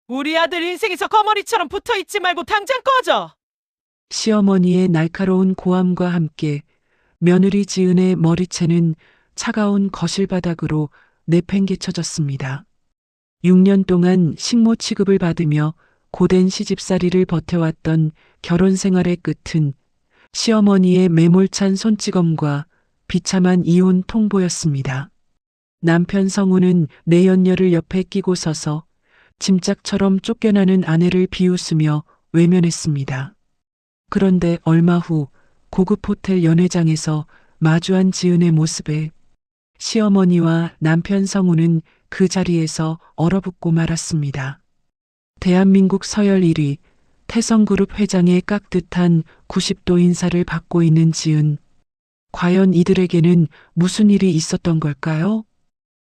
우리 아들 인생에서 거머리처럼 붙어있지 말고 당장 꺼져! 시어머니의 날카로운 고함과 함께 며느리 지은의 머리채는 차가운 거실바닥으로 내팽개쳐졌습니다. 6년 동안 식모 취급을 받으며 고된 시집살이를 버텨왔던 결혼 생활의 끝은 시어머니의 매몰찬 손찌검과 비참한 이혼 통보였습니다. 남편 성우는 내연녀를 옆에 끼고 서서 짐짝처럼 쫓겨나는 아내를 비웃으며 외면했습니다. 그런데 얼마 후 고급 호텔 연회장에서 마주한 지은의 모습에 시어머니와 남편 성우는 그 자리에서 얼어붙고 말았습니다. 대한민국 서열 1위 태성그룹 회장의 깍듯한 90도 인사를 받고 있는 지은. 과연 이들에게는 무슨 일이 있었던 걸까요?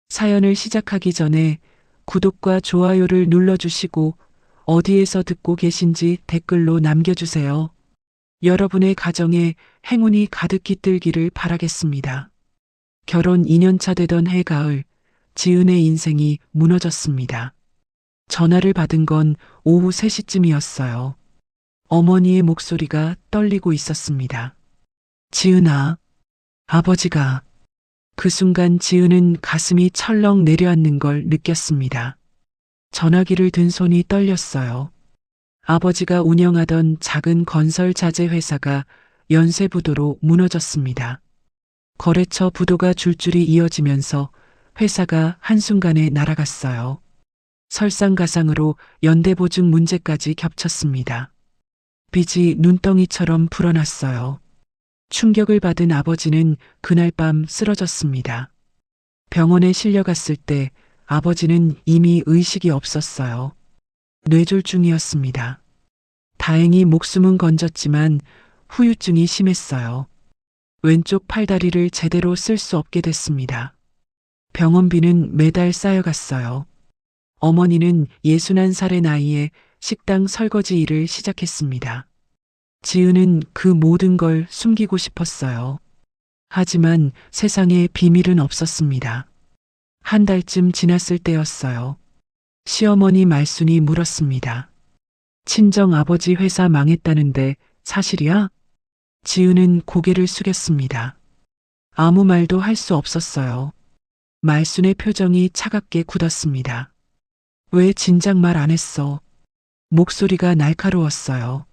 사연을 시작하기 전에 구독과 좋아요를 눌러주시고 어디에서 듣고 계신지 댓글로 남겨주세요. 여러분의 가정에 행운이 가득 깃들기를 바라겠습니다. 결혼 2년차 되던 해가을, 지은의 인생이 무너졌습니다. 전화를 받은 건 오후 3시쯤이었어요. 어머니의 목소리가 떨리고 있었습니다. 지은아, 아버지가. 그 순간 지은은 가슴이 철렁 내려앉는 걸 느꼈습니다. 전화기를 든 손이 떨렸어요. 아버지가 운영하던 작은 건설 자재 회사가 연쇄부도로 무너졌습니다. 거래처 부도가 줄줄이 이어지면서 회사가 한순간에 날아갔어요. 설상가상으로 연대보증 문제까지 겹쳤습니다. 빚이 눈덩이처럼 불어났어요. 충격을 받은 아버지는 그날 밤 쓰러졌습니다. 병원에 실려갔을 때 아버지는 이미 의식이 없었어요. 뇌졸중이었습니다. 다행히 목숨은 건졌지만 후유증이 심했어요. 왼쪽 팔다리를 제대로 쓸 수 없게 됐습니다. 병원비는 매달 쌓여갔어요. 어머니는 61살의 나이에 식당 설거지 일을 시작했습니다. 지은은 그 모든 걸 숨기고 싶었어요. 하지만 세상에 비밀은 없었습니다. 한 달쯤 지났을 때였어요. 시어머니 말순이 물었습니다. 친정 아버지 회사 망했다는데 사실이야? 지은은 고개를 숙였습니다. 아무 말도 할 수 없었어요. 말순의 표정이 차갑게 굳었습니다. 왜 진작 말 안 했어? 목소리가 날카로웠어요.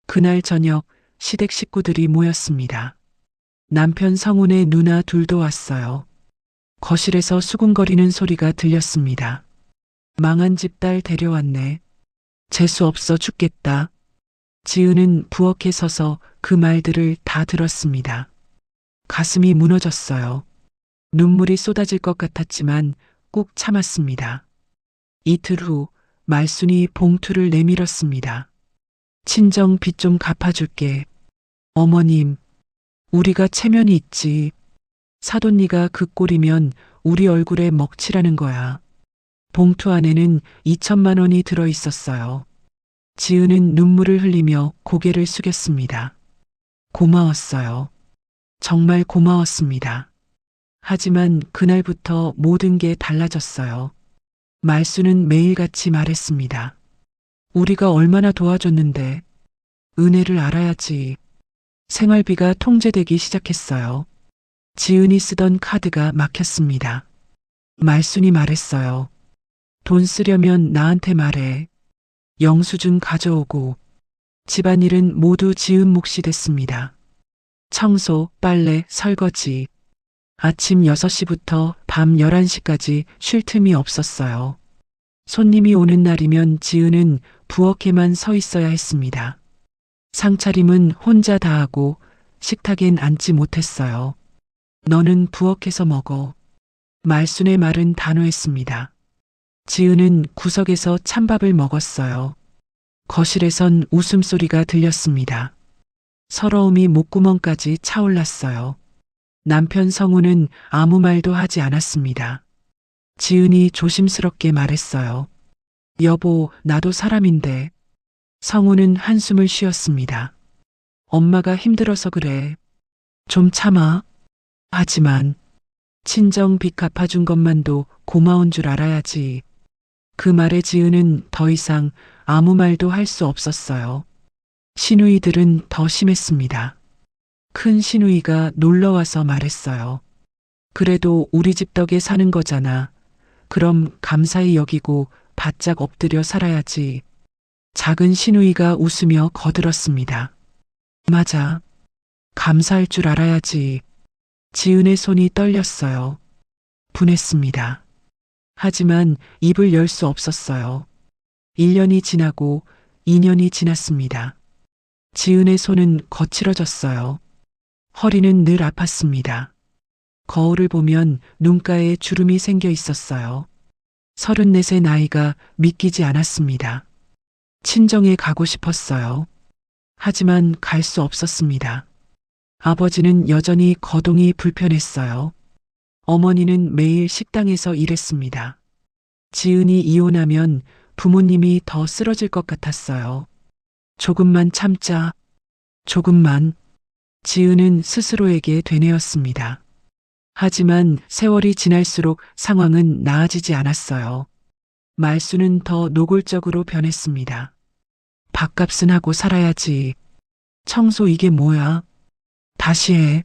그날 저녁 시댁 식구들이 모였습니다. 남편 성훈의 누나 둘도 왔어요. 거실에서 수군거리는 소리가 들렸습니다. 망한 집 딸 데려왔네. 재수 없어 죽겠다. 지은은 부엌에 서서 그 말들을 다 들었습니다. 가슴이 무너졌어요. 눈물이 쏟아질 것 같았지만 꾹 참았습니다. 이틀 후 말순이 봉투를 내밀었습니다. 친정 빚 좀 갚아줄게. 어머님, 우리가 체면이 있지. 사돈니가 그 꼴이면 우리 얼굴에 먹칠하는 거야. 봉투 안에는 2천만 원이 들어 있었어요. 지은은 눈물을 흘리며 고개를 숙였습니다. 고마웠어요. 정말 고마웠습니다. 하지만 그날부터 모든 게 달라졌어요. 말수는 매일같이 말했습니다. 우리가 얼마나 도와줬는데 은혜를 알아야지. 생활비가 통제되기 시작했어요. 지은이 쓰던 카드가 막혔습니다. 말순이 말했어요. 돈 쓰려면 나한테 말해. 영수증 가져오고. 집안일은 모두 지은 몫이 됐습니다. 청소, 빨래, 설거지. 아침 6시부터 밤 11시까지 쉴 틈이 없었어요. 손님이 오는 날이면 지은은 부엌에만 서 있어야 했습니다. 상차림은 혼자 다 하고 식탁엔 앉지 못했어요. 너는 부엌에서 먹어. 말순의 말은 단호했습니다. 지은은 구석에서 찬밥을 먹었어요. 거실에선 웃음소리가 들렸습니다. 서러움이 목구멍까지 차올랐어요. 남편 성우는 아무 말도 하지 않았습니다. 지은이 조심스럽게 말했어요. 여보, 나도 사람인데. 성우는 한숨을 쉬었습니다. 엄마가 힘들어서 그래. 좀 참아. 하지만 친정 빚 갚아준 것만도 고마운 줄 알아야지. 그 말에 지은은 더 이상 아무 말도 할 수 없었어요. 시누이들은 더 심했습니다. 큰 시누이가 놀러와서 말했어요. 그래도 우리 집 덕에 사는 거잖아. 그럼 감사히 여기고 바짝 엎드려 살아야지. 작은 시누이가 웃으며 거들었습니다. 맞아. 감사할 줄 알아야지. 지은의 손이 떨렸어요. 분했습니다. 하지만 입을 열 수 없었어요. 1년이 지나고 2년이 지났습니다. 지은의 손은 거칠어졌어요. 허리는 늘 아팠습니다. 거울을 보면 눈가에 주름이 생겨 있었어요. 34의 나이가 믿기지 않았습니다. 친정에 가고 싶었어요. 하지만 갈 수 없었습니다. 아버지는 여전히 거동이 불편했어요. 어머니는 매일 식당에서 일했습니다. 지은이 이혼하면 부모님이 더 쓰러질 것 같았어요. 조금만 참자. 조금만. 지은은 스스로에게 되뇌었습니다. 하지만 세월이 지날수록 상황은 나아지지 않았어요. 말수는 더 노골적으로 변했습니다. 밥값은 하고 살아야지. 청소 이게 뭐야? 다시 해.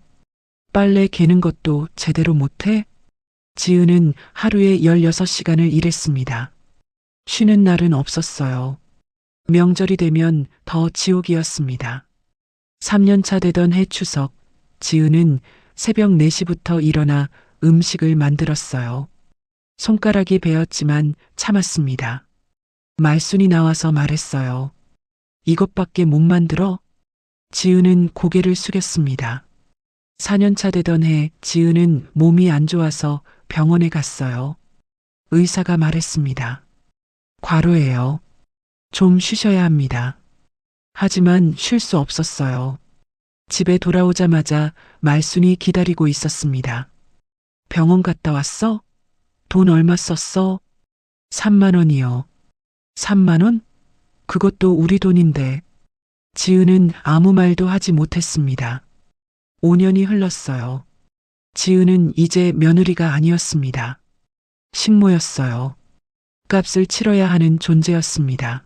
빨래 개는 것도 제대로 못해? 지은은 하루에 16시간을 일했습니다. 쉬는 날은 없었어요. 명절이 되면 더 지옥이었습니다. 3년차 되던 해 추석, 지은은 새벽 4시부터 일어나 음식을 만들었어요. 손가락이 베었지만 참았습니다. 말순이 나와서 말했어요. 이것밖에 못 만들어? 지은은 고개를 숙였습니다. 4년차 되던 해 지은은 몸이 안 좋아서 병원에 갔어요. 의사가 말했습니다. 과로예요. 좀 쉬셔야 합니다. 하지만 쉴 수 없었어요. 집에 돌아오자마자 말순이 기다리고 있었습니다. 병원 갔다 왔어? 돈 얼마 썼어? 3만 원이요. 3만 원? 그것도 우리 돈인데. 지은은 아무 말도 하지 못했습니다. 5년이 흘렀어요. 지은은 이제 며느리가 아니었습니다. 식모였어요. 값을 치러야 하는 존재였습니다.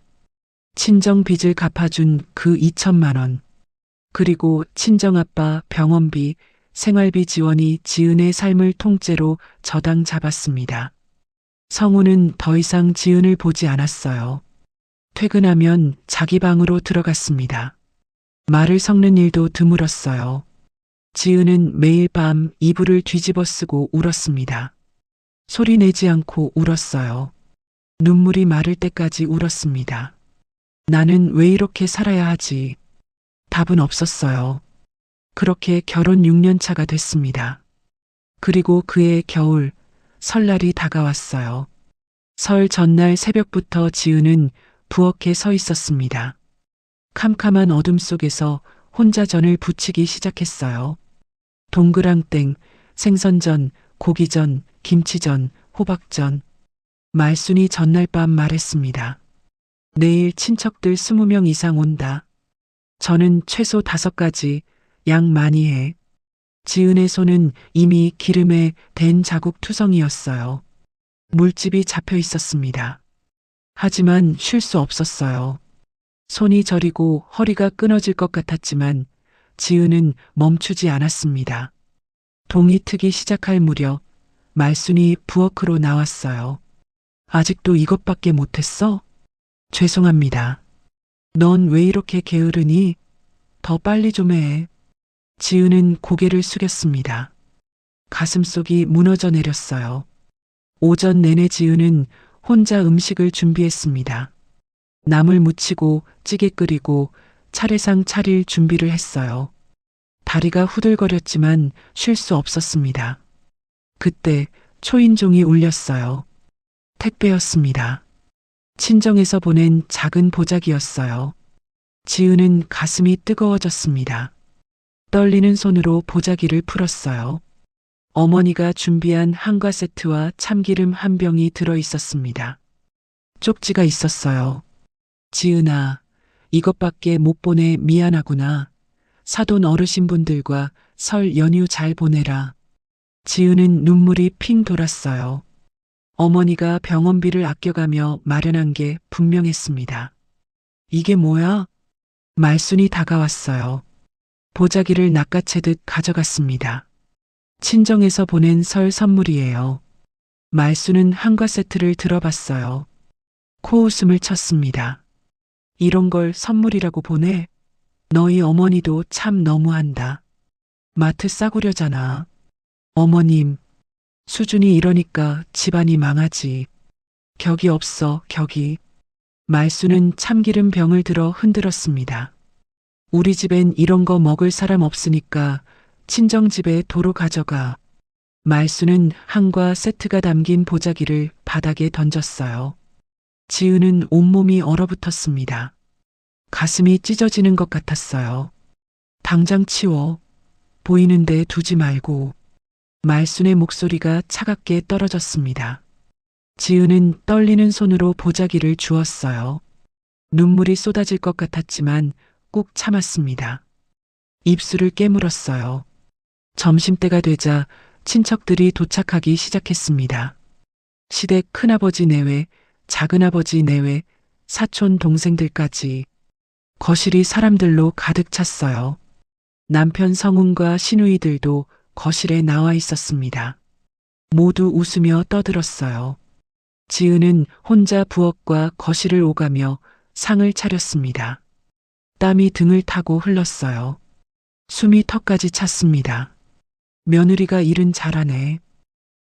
친정 빚을 갚아준 그 2천만 원. 그리고 친정아빠 병원비, 생활비 지원이 지은의 삶을 통째로 저당 잡았습니다. 성우는 더 이상 지은을 보지 않았어요. 퇴근하면 자기 방으로 들어갔습니다. 말을 섞는 일도 드물었어요. 지은은 매일 밤 이불을 뒤집어 쓰고 울었습니다. 소리 내지 않고 울었어요. 눈물이 마를 때까지 울었습니다. 나는 왜 이렇게 살아야 하지? 답은 없었어요. 그렇게 결혼 6년 차가 됐습니다. 그리고 그해 겨울, 설날이 다가왔어요. 설 전날 새벽부터 지은은 부엌에 서 있었습니다. 캄캄한 어둠 속에서 혼자 전을 부치기 시작했어요. 동그랑땡, 생선전, 고기전, 김치전, 호박전. 말순이 전날 밤 말했습니다. 내일 친척들 20명 이상 온다. 저는 최소 5가지, 양 많이 해. 지은의 손은 이미 기름에 댄 자국 투성이었어요. 물집이 잡혀 있었습니다. 하지만 쉴 수 없었어요. 손이 저리고 허리가 끊어질 것 같았지만 지은은 멈추지 않았습니다. 동이 트기 시작할 무렵 말순이 부엌으로 나왔어요. 아직도 이것밖에 못했어? 죄송합니다. 넌 왜 이렇게 게으르니? 더 빨리 좀 해. 지은은 고개를 숙였습니다. 가슴속이 무너져 내렸어요. 오전 내내 지은은 혼자 음식을 준비했습니다. 나물 무치고 찌개 끓이고 차례상 차릴 준비를 했어요. 다리가 후들거렸지만 쉴 수 없었습니다. 그때 초인종이 울렸어요. 택배였습니다. 친정에서 보낸 작은 보자기였어요. 지은은 가슴이 뜨거워졌습니다. 떨리는 손으로 보자기를 풀었어요. 어머니가 준비한 한과 세트와 참기름 한 병이 들어 있었습니다. 쪽지가 있었어요. 지은아, 이것밖에 못 보내 미안하구나. 사돈 어르신분들과 설 연휴 잘 보내라. 지은은 눈물이 핑 돌았어요. 어머니가 병원비를 아껴가며 마련한 게 분명했습니다. 이게 뭐야? 말순이 다가왔어요. 보자기를 낚아채듯 가져갔습니다. 친정에서 보낸 설 선물이에요. 말순은 한과 세트를 들어봤어요. 코웃음을 쳤습니다. 이런 걸 선물이라고 보내? 너희 어머니도 참 너무한다. 마트 싸구려잖아. 어머님, 수준이 이러니까 집안이 망하지. 격이 없어, 격이. 말순은 참기름 병을 들어 흔들었습니다. 우리 집엔 이런 거 먹을 사람 없으니까 친정집에 도로 가져가. 말순은 한과 세트가 담긴 보자기를 바닥에 던졌어요. 지은은 온몸이 얼어붙었습니다. 가슴이 찢어지는 것 같았어요. 당장 치워. 보이는데 두지 말고. 말순의 목소리가 차갑게 떨어졌습니다. 지은은 떨리는 손으로 보자기를 주었어요. 눈물이 쏟아질 것 같았지만 꾹 참았습니다. 입술을 깨물었어요. 점심때가 되자 친척들이 도착하기 시작했습니다. 시댁 큰아버지 내외, 작은아버지 내외, 사촌 동생들까지. 거실이 사람들로 가득 찼어요. 남편 성훈과 시누이들도 거실에 나와 있었습니다. 모두 웃으며 떠들었어요. 지은은 혼자 부엌과 거실을 오가며 상을 차렸습니다. 땀이 등을 타고 흘렀어요. 숨이 턱까지 찼습니다. 며느리가 일은 잘하네.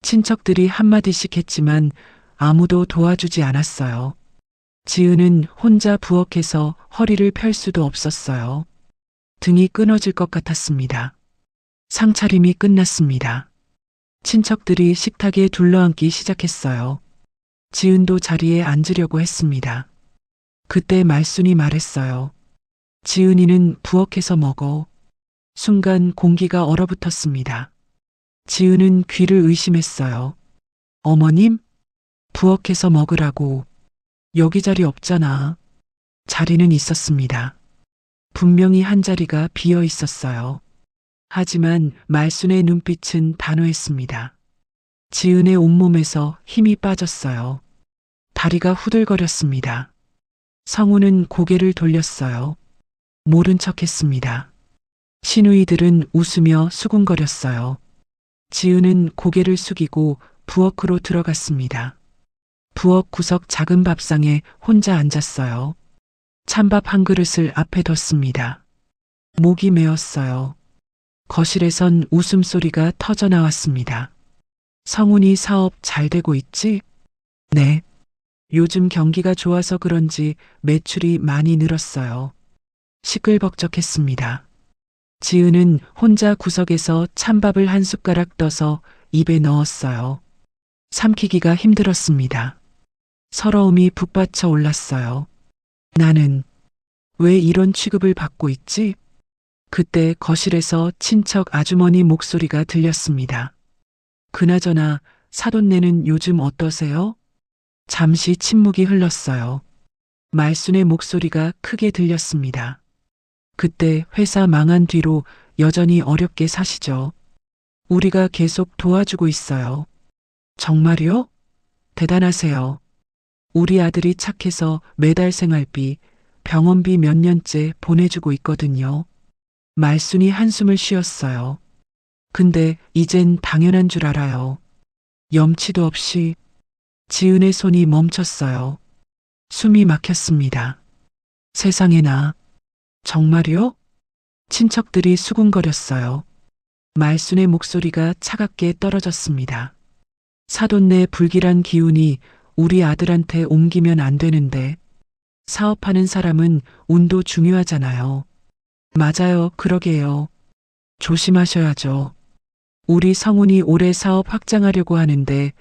친척들이 한마디씩 했지만 아무도 도와주지 않았어요. 지은은 혼자 부엌에서 허리를 펼 수도 없었어요. 등이 끊어질 것 같았습니다. 상차림이 끝났습니다. 친척들이 식탁에 둘러앉기 시작했어요. 지은도 자리에 앉으려고 했습니다. 그때 말순이 말했어요. 지은이는 부엌에서 먹어. 순간 공기가 얼어붙었습니다. 지은은 귀를 의심했어요. 어머님? 부엌에서 먹으라고. 여기 자리 없잖아. 자리는 있었습니다. 분명히 한 자리가 비어 있었어요. 하지만 말순의 눈빛은 단호했습니다. 지은의 온몸에서 힘이 빠졌어요. 다리가 후들거렸습니다. 성우는 고개를 돌렸어요. 모른 척했습니다. 시누이들은 웃으며 수군거렸어요. 지은은 고개를 숙이고 부엌으로 들어갔습니다. 부엌 구석 작은 밥상에 혼자 앉았어요. 찬밥 한 그릇을 앞에 뒀습니다. 목이 메었어요. 거실에선 웃음소리가 터져 나왔습니다. 성훈이 사업 잘 되고 있지? 네. 요즘 경기가 좋아서 그런지 매출이 많이 늘었어요. 시끌벅적했습니다. 지은은 혼자 구석에서 찬밥을 한 숟가락 떠서 입에 넣었어요. 삼키기가 힘들었습니다. 서러움이 북받쳐 올랐어요. 나는 왜 이런 취급을 받고 있지? 그때 거실에서 친척 아주머니 목소리가 들렸습니다. 그나저나 사돈네는 요즘 어떠세요? 잠시 침묵이 흘렀어요. 말순의 목소리가 크게 들렸습니다. 그때 회사 망한 뒤로 여전히 어렵게 사시죠. 우리가 계속 도와주고 있어요. 정말요? 대단하세요. 우리 아들이 착해서 매달 생활비, 병원비 몇 년째 보내주고 있거든요. 말순이 한숨을 쉬었어요. 근데 이젠 당연한 줄 알아요. 염치도 없이. 지은의 손이 멈췄어요. 숨이 막혔습니다. 세상에나. 정말요? 친척들이 수군거렸어요. 말순의 목소리가 차갑게 떨어졌습니다. 사돈네 불길한 기운이 우리 아들한테 옮기면 안 되는데. 사업하는 사람은 운도 중요하잖아요. 맞아요, 그러게요. 조심하셔야죠. 우리 성훈이 올해 사업 확장하려고 하는데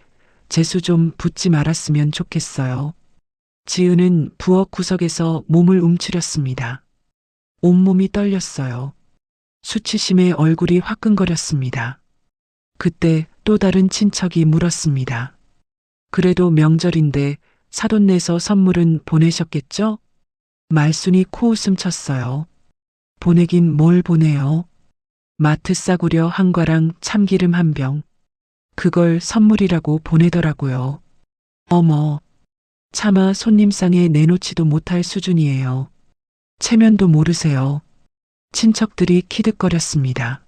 재수 좀 붙지 말았으면 좋겠어요. 지은은 부엌 구석에서 몸을 움츠렸습니다. 온몸이 떨렸어요. 수치심에 얼굴이 화끈거렸습니다. 그때 또 다른 친척이 물었습니다. 그래도 명절인데 사돈네서 선물은 보내셨겠죠? 말순이 코웃음 쳤어요. 보내긴 뭘 보내요? 마트 싸구려 한 과랑 참기름 한 병. 그걸 선물이라고 보내더라고요. 어머, 차마 손님상에 내놓지도 못할 수준이에요. 체면도 모르세요. 친척들이 키득거렸습니다.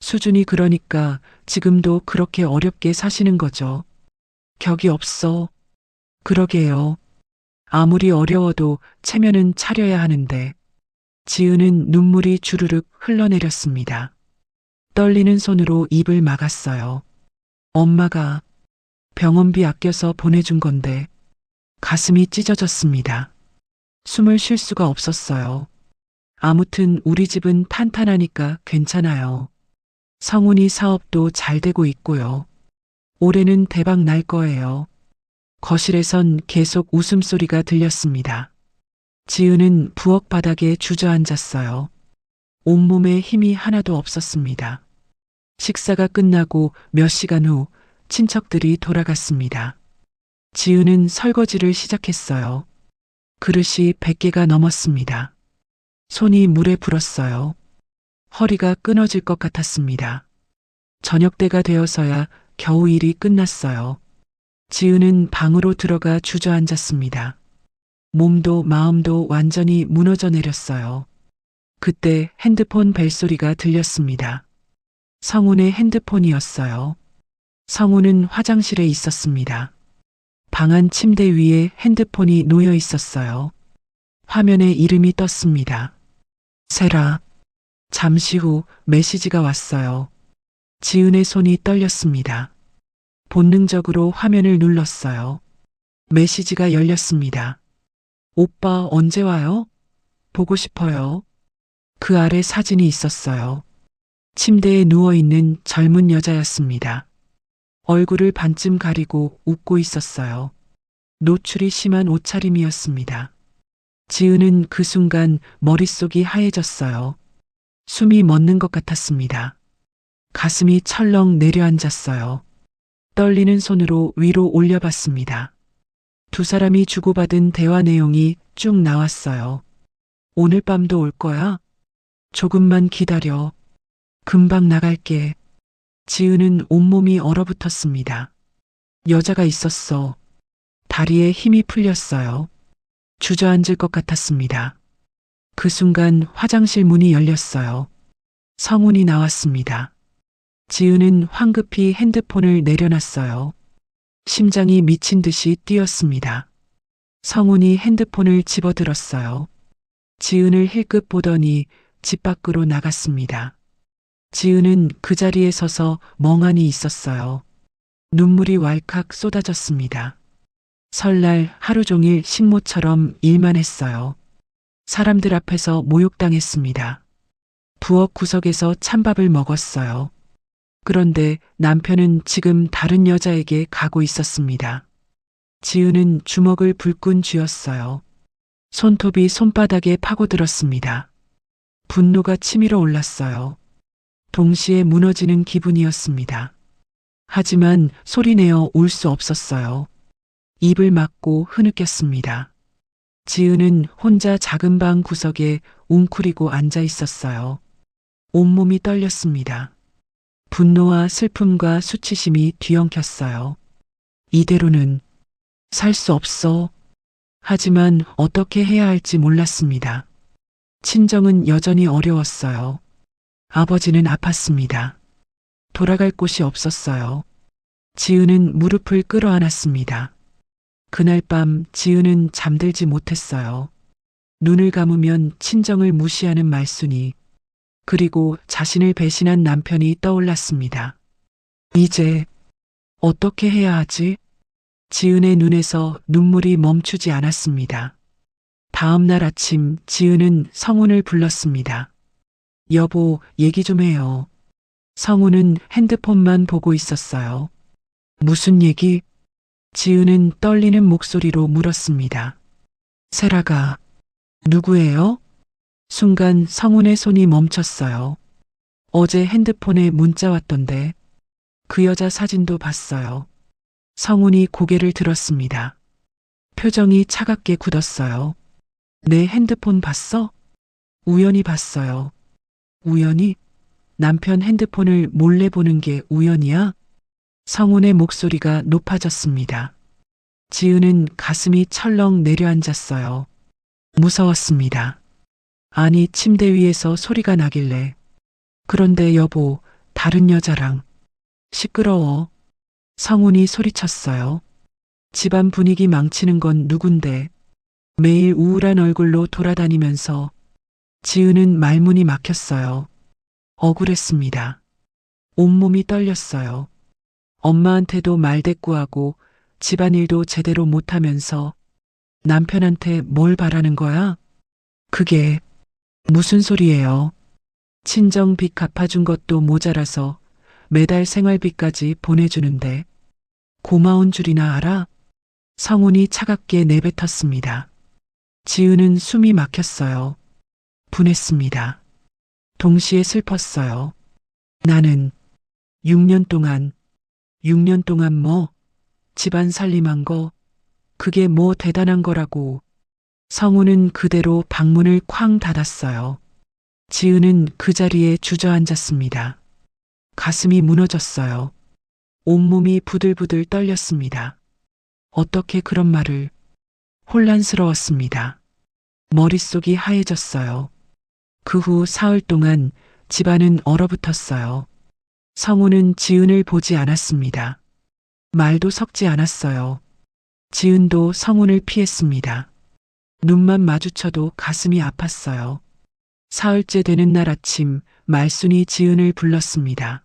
수준이 그러니까 지금도 그렇게 어렵게 사시는 거죠. 격이 없어. 그러게요. 아무리 어려워도 체면은 차려야 하는데. 지은은 눈물이 주르륵 흘러내렸습니다. 떨리는 손으로 입을 막았어요. 엄마가 병원비 아껴서 보내준 건데 가슴이 찢어졌습니다. 숨을 쉴 수가 없었어요. 아무튼 우리 집은 탄탄하니까 괜찮아요. 성훈이 사업도 잘 되고 있고요. 올해는 대박 날 거예요. 거실에선 계속 웃음소리가 들렸습니다. 지은은 부엌 바닥에 주저앉았어요. 온몸에 힘이 하나도 없었습니다. 식사가 끝나고 몇 시간 후 친척들이 돌아갔습니다. 지은은 설거지를 시작했어요. 그릇이 100개가 넘었습니다. 손이 물에 불었어요. 허리가 끊어질 것 같았습니다. 저녁 때가 되어서야 겨우 일이 끝났어요. 지은은 방으로 들어가 주저앉았습니다. 몸도 마음도 완전히 무너져 내렸어요. 그때 핸드폰 벨소리가 들렸습니다. 성훈의 핸드폰이었어요. 성훈은 화장실에 있었습니다. 방 안 침대 위에 핸드폰이 놓여 있었어요. 화면에 이름이 떴습니다. 세라. 잠시 후 메시지가 왔어요. 지은의 손이 떨렸습니다. 본능적으로 화면을 눌렀어요. 메시지가 열렸습니다. 오빠 언제 와요? 보고 싶어요. 그 아래 사진이 있었어요. 침대에 누워있는 젊은 여자였습니다. 얼굴을 반쯤 가리고 웃고 있었어요. 노출이 심한 옷차림이었습니다. 지은은 그 순간 머릿속이 하얘졌어요. 숨이 멎는 것 같았습니다. 가슴이 철렁 내려앉았어요. 떨리는 손으로 위로 올려봤습니다. 두 사람이 주고받은 대화 내용이 쭉 나왔어요. 오늘 밤도 올 거야? 조금만 기다려. 금방 나갈게. 지은은 온몸이 얼어붙었습니다. 여자가 있었어. 다리에 힘이 풀렸어요. 주저앉을 것 같았습니다. 그 순간 화장실 문이 열렸어요. 성훈이 나왔습니다. 지은은 황급히 핸드폰을 내려놨어요. 심장이 미친 듯이 뛰었습니다. 성훈이 핸드폰을 집어들었어요. 지은을 힐끗 보더니 집 밖으로 나갔습니다. 지은은 그 자리에 서서 멍하니 있었어요. 눈물이 왈칵 쏟아졌습니다. 설날 하루 종일 식모처럼 일만 했어요. 사람들 앞에서 모욕당했습니다. 부엌 구석에서 찬밥을 먹었어요. 그런데 남편은 지금 다른 여자에게 가고 있었습니다. 지은은 주먹을 불끈 쥐었어요. 손톱이 손바닥에 파고들었습니다. 분노가 치밀어 올랐어요. 동시에 무너지는 기분이었습니다. 하지만 소리내어 울 수 없었어요. 입을 막고 흐느꼈습니다. 지은은 혼자 작은 방 구석에 웅크리고 앉아 있었어요. 온몸이 떨렸습니다. 분노와 슬픔과 수치심이 뒤엉켰어요. 이대로는 살 수 없어. 하지만 어떻게 해야 할지 몰랐습니다. 친정은 여전히 어려웠어요. 아버지는 아팠습니다. 돌아갈 곳이 없었어요. 지은은 무릎을 끌어안았습니다. 그날 밤 지은은 잠들지 못했어요. 눈을 감으면 친정을 무시하는 말순이, 그리고 자신을 배신한 남편이 떠올랐습니다. 이제 어떻게 해야 하지? 지은의 눈에서 눈물이 멈추지 않았습니다. 다음 날 아침 지은은 성훈을 불렀습니다. 여보, 얘기 좀 해요. 성훈은 핸드폰만 보고 있었어요. 무슨 얘기? 지은은 떨리는 목소리로 물었습니다. 세라가 누구예요? 순간 성훈의 손이 멈췄어요. 어제 핸드폰에 문자 왔던데 그 여자 사진도 봤어요. 성훈이 고개를 들었습니다. 표정이 차갑게 굳었어요. 내 핸드폰 봤어? 우연히 봤어요. 우연히? 남편 핸드폰을 몰래 보는 게 우연이야? 성훈의 목소리가 높아졌습니다. 지은은 가슴이 철렁 내려앉았어요. 무서웠습니다. 아니, 침대 위에서 소리가 나길래. 그런데 여보, 다른 여자랑. 시끄러워. 성훈이 소리쳤어요. 집안 분위기 망치는 건 누군데. 매일 우울한 얼굴로 돌아다니면서 지은은 말문이 막혔어요. 억울했습니다. 온몸이 떨렸어요. 엄마한테도 말대꾸하고 집안일도 제대로 못하면서 남편한테 뭘 바라는 거야? 그게 무슨 소리예요? 친정 빚 갚아준 것도 모자라서 매달 생활비까지 보내주는데 고마운 줄이나 알아? 성훈이 차갑게 내뱉었습니다. 지은은 숨이 막혔어요. 분했습니다. 동시에 슬펐어요. 나는 6년 동안 뭐 집안 살림한 거 그게 뭐 대단한 거라고. 성우는 그대로 방문을 쾅 닫았어요. 지은은 그 자리에 주저앉았습니다. 가슴이 무너졌어요. 온몸이 부들부들 떨렸습니다. 어떻게 그런 말을. 혼란스러웠습니다. 머릿속이 하얘졌어요. 그 후 사흘 동안 집안은 얼어붙었어요. 성우는 지은을 보지 않았습니다. 말도 섞지 않았어요. 지은도 성훈을 피했습니다. 눈만 마주쳐도 가슴이 아팠어요. 사흘째 되는 날 아침, 말순이 지은을 불렀습니다.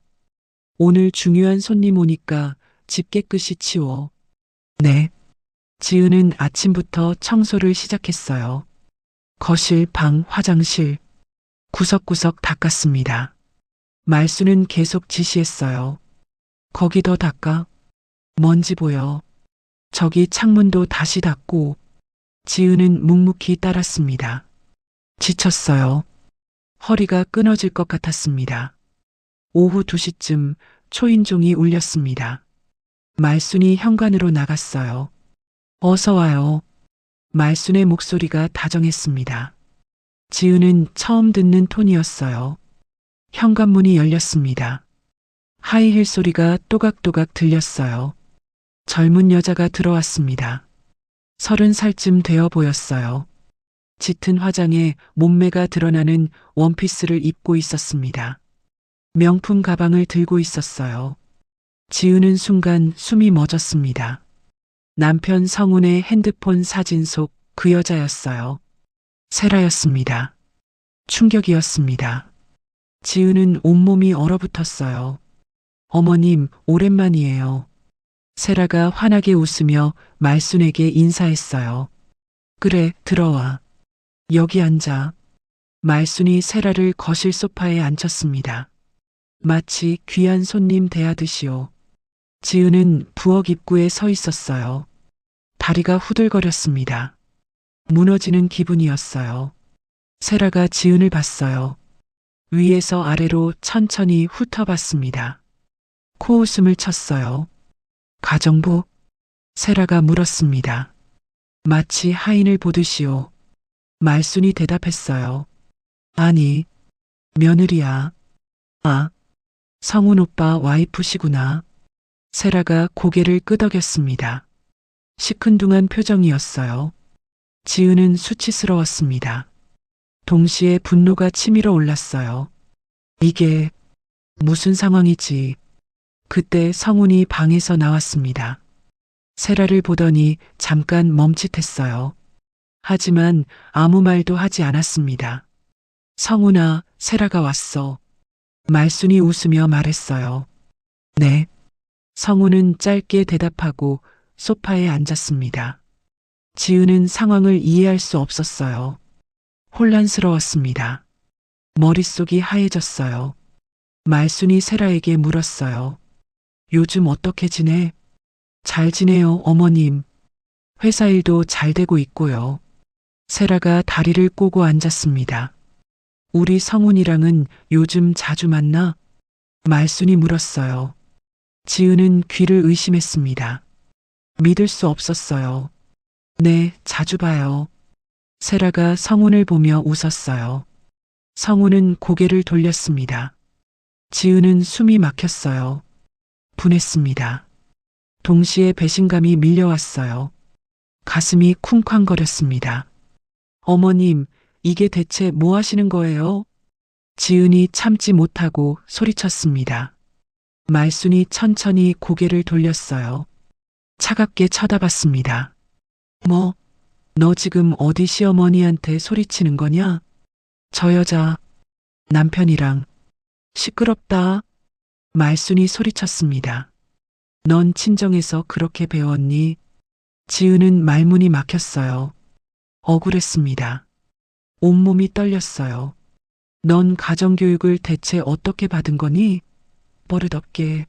오늘 중요한 손님 오니까 집 깨끗이 치워. 네. 지은은 아침부터 청소를 시작했어요. 거실, 방, 화장실, 구석구석 닦았습니다. 말순은 계속 지시했어요. 거기 더 닦아. 먼지 보여. 저기 창문도 다시 닫고. 지은은 묵묵히 따랐습니다. 지쳤어요. 허리가 끊어질 것 같았습니다. 오후 2시쯤 초인종이 울렸습니다. 말순이 현관으로 나갔어요. 어서 와요. 말순의 목소리가 다정했습니다. 지은은 처음 듣는 톤이었어요. 현관문이 열렸습니다. 하이힐 소리가 또각또각 들렸어요. 젊은 여자가 들어왔습니다. 30살쯤 되어 보였어요. 짙은 화장에 몸매가 드러나는 원피스를 입고 있었습니다. 명품 가방을 들고 있었어요. 지은은 순간 숨이 멎었습니다. 남편 성훈의 핸드폰 사진 속 그 여자였어요. 세라였습니다. 충격이었습니다. 지은은 온몸이 얼어붙었어요. 어머님, 오랜만이에요. 세라가 환하게 웃으며 말순에게 인사했어요. 그래, 들어와. 여기 앉아. 말순이 세라를 거실 소파에 앉혔습니다. 마치 귀한 손님 대하듯이요. 지은은 부엌 입구에 서 있었어요. 다리가 후들거렸습니다. 무너지는 기분이었어요. 세라가 지은을 봤어요. 위에서 아래로 천천히 훑어봤습니다. 코웃음을 쳤어요. 가정부? 세라가 물었습니다. 마치 하인을 보듯이요. 말순이 대답했어요. 아니, 며느리야. 아, 성훈 오빠 와이프시구나. 세라가 고개를 끄덕였습니다. 시큰둥한 표정이었어요. 지은은 수치스러웠습니다. 동시에 분노가 치밀어 올랐어요. 이게 무슨 상황이지? 그때 성훈이 방에서 나왔습니다. 세라를 보더니 잠깐 멈칫했어요. 하지만 아무 말도 하지 않았습니다. 성훈아, 세라가 왔어. 말순이 웃으며 말했어요. 네. 성훈은 짧게 대답하고 소파에 앉았습니다. 지은은 상황을 이해할 수 없었어요. 혼란스러웠습니다. 머릿속이 하얘졌어요. 말순이 세라에게 물었어요. 요즘 어떻게 지내? 잘 지내요, 어머님. 회사 일도 잘 되고 있고요. 세라가 다리를 꼬고 앉았습니다. 우리 성훈이랑은 요즘 자주 만나? 말순이 물었어요. 지은은 귀를 의심했습니다. 믿을 수 없었어요. 네, 자주 봐요. 세라가 성훈을 보며 웃었어요. 성훈은 고개를 돌렸습니다. 지은은 숨이 막혔어요. 분했습니다. 동시에 배신감이 밀려왔어요. 가슴이 쿵쾅거렸습니다. 어머님, 이게 대체 뭐 하시는 거예요? 지은이 참지 못하고 소리쳤습니다. 말순이 천천히 고개를 돌렸어요. 차갑게 쳐다봤습니다. 뭐, 너 지금 어디 시어머니한테 소리치는 거냐? 저 여자, 남편이랑. 시끄럽다. 말순이 소리쳤습니다. 넌 친정에서 그렇게 배웠니? 지은은 말문이 막혔어요. 억울했습니다. 온몸이 떨렸어요. 넌 가정교육을 대체 어떻게 받은 거니? 버릇없게.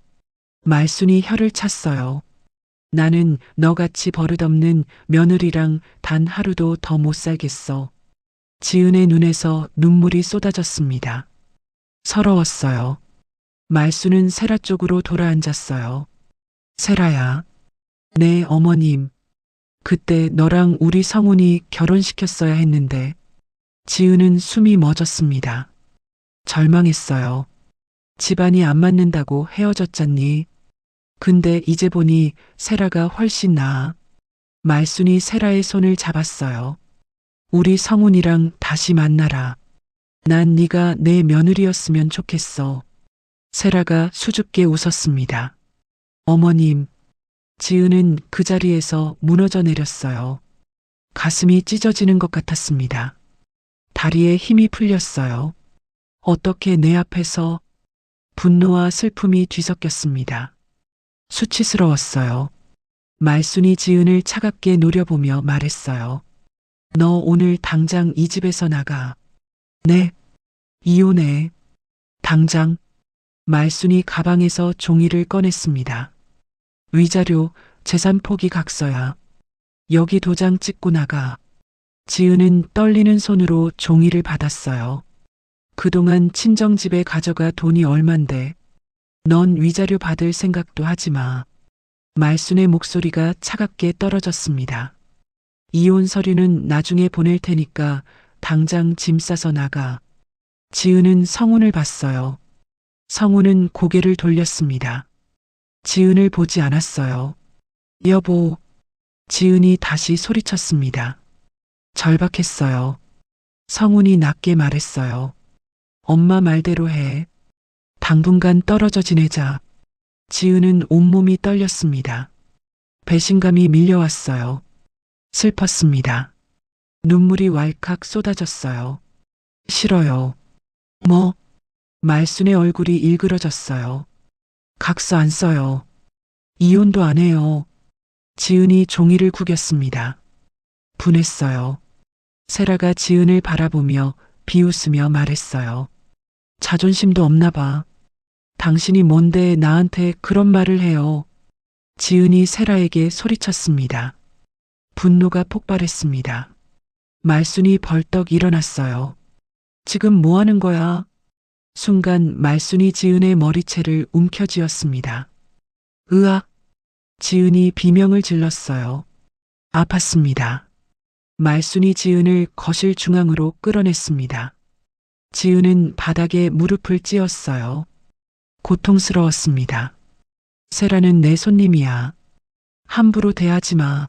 말순이 혀를 찼어요. 나는 너같이 버릇없는 며느리랑 단 하루도 더 못 살겠어. 지은의 눈에서 눈물이 쏟아졌습니다. 서러웠어요. 말순은 세라 쪽으로 돌아앉았어요. 세라야. 네, 어머님. 그때 너랑 우리 성훈이 결혼시켰어야 했는데. 지은은 숨이 멎었습니다. 절망했어요. 집안이 안 맞는다고 헤어졌잖니. 근데 이제 보니 세라가 훨씬 나아. 말순이 세라의 손을 잡았어요. 우리 성훈이랑 다시 만나라. 난 네가 내 며느리였으면 좋겠어. 세라가 수줍게 웃었습니다. 어머님, 지은은 그 자리에서 무너져 내렸어요. 가슴이 찢어지는 것 같았습니다. 다리에 힘이 풀렸어요. 어떻게 내 앞에서 분노와 슬픔이 뒤섞였습니다. 수치스러웠어요. 말순이 지은을 차갑게 노려보며 말했어요. 너 오늘 당장 이 집에서 나가. 네. 이혼해. 당장. 말순이 가방에서 종이를 꺼냈습니다. 위자료, 재산 포기 각서야. 여기 도장 찍고 나가. 지은은 떨리는 손으로 종이를 받았어요. 그동안 친정집에 가져가 돈이 얼만데. 넌 위자료 받을 생각도 하지 마. 말순의 목소리가 차갑게 떨어졌습니다. 이혼 서류는 나중에 보낼 테니까 당장 짐 싸서 나가. 지은은 성훈을 봤어요. 성훈은 고개를 돌렸습니다. 지은을 보지 않았어요. 여보. 지은이 다시 소리쳤습니다. 절박했어요. 성훈이 낮게 말했어요. 엄마 말대로 해. 당분간 떨어져 지내자. 지은은 온몸이 떨렸습니다. 배신감이 밀려왔어요. 슬펐습니다. 눈물이 왈칵 쏟아졌어요. 싫어요. 뭐? 말순의 얼굴이 일그러졌어요. 각서 안 써요. 이혼도 안 해요. 지은이 종이를 구겼습니다. 분했어요. 세라가 지은을 바라보며 비웃으며 말했어요. 자존심도 없나 봐. 당신이 뭔데 나한테 그런 말을 해요. 지은이 세라에게 소리쳤습니다. 분노가 폭발했습니다. 말순이 벌떡 일어났어요. 지금 뭐 하는 거야? 순간 말순이 지은의 머리채를 움켜쥐었습니다. 으악! 지은이 비명을 질렀어요. 아팠습니다. 말순이 지은을 거실 중앙으로 끌어냈습니다. 지은은 바닥에 무릎을 찧었어요. 고통스러웠습니다. 세라는 내 손님이야. 함부로 대하지 마.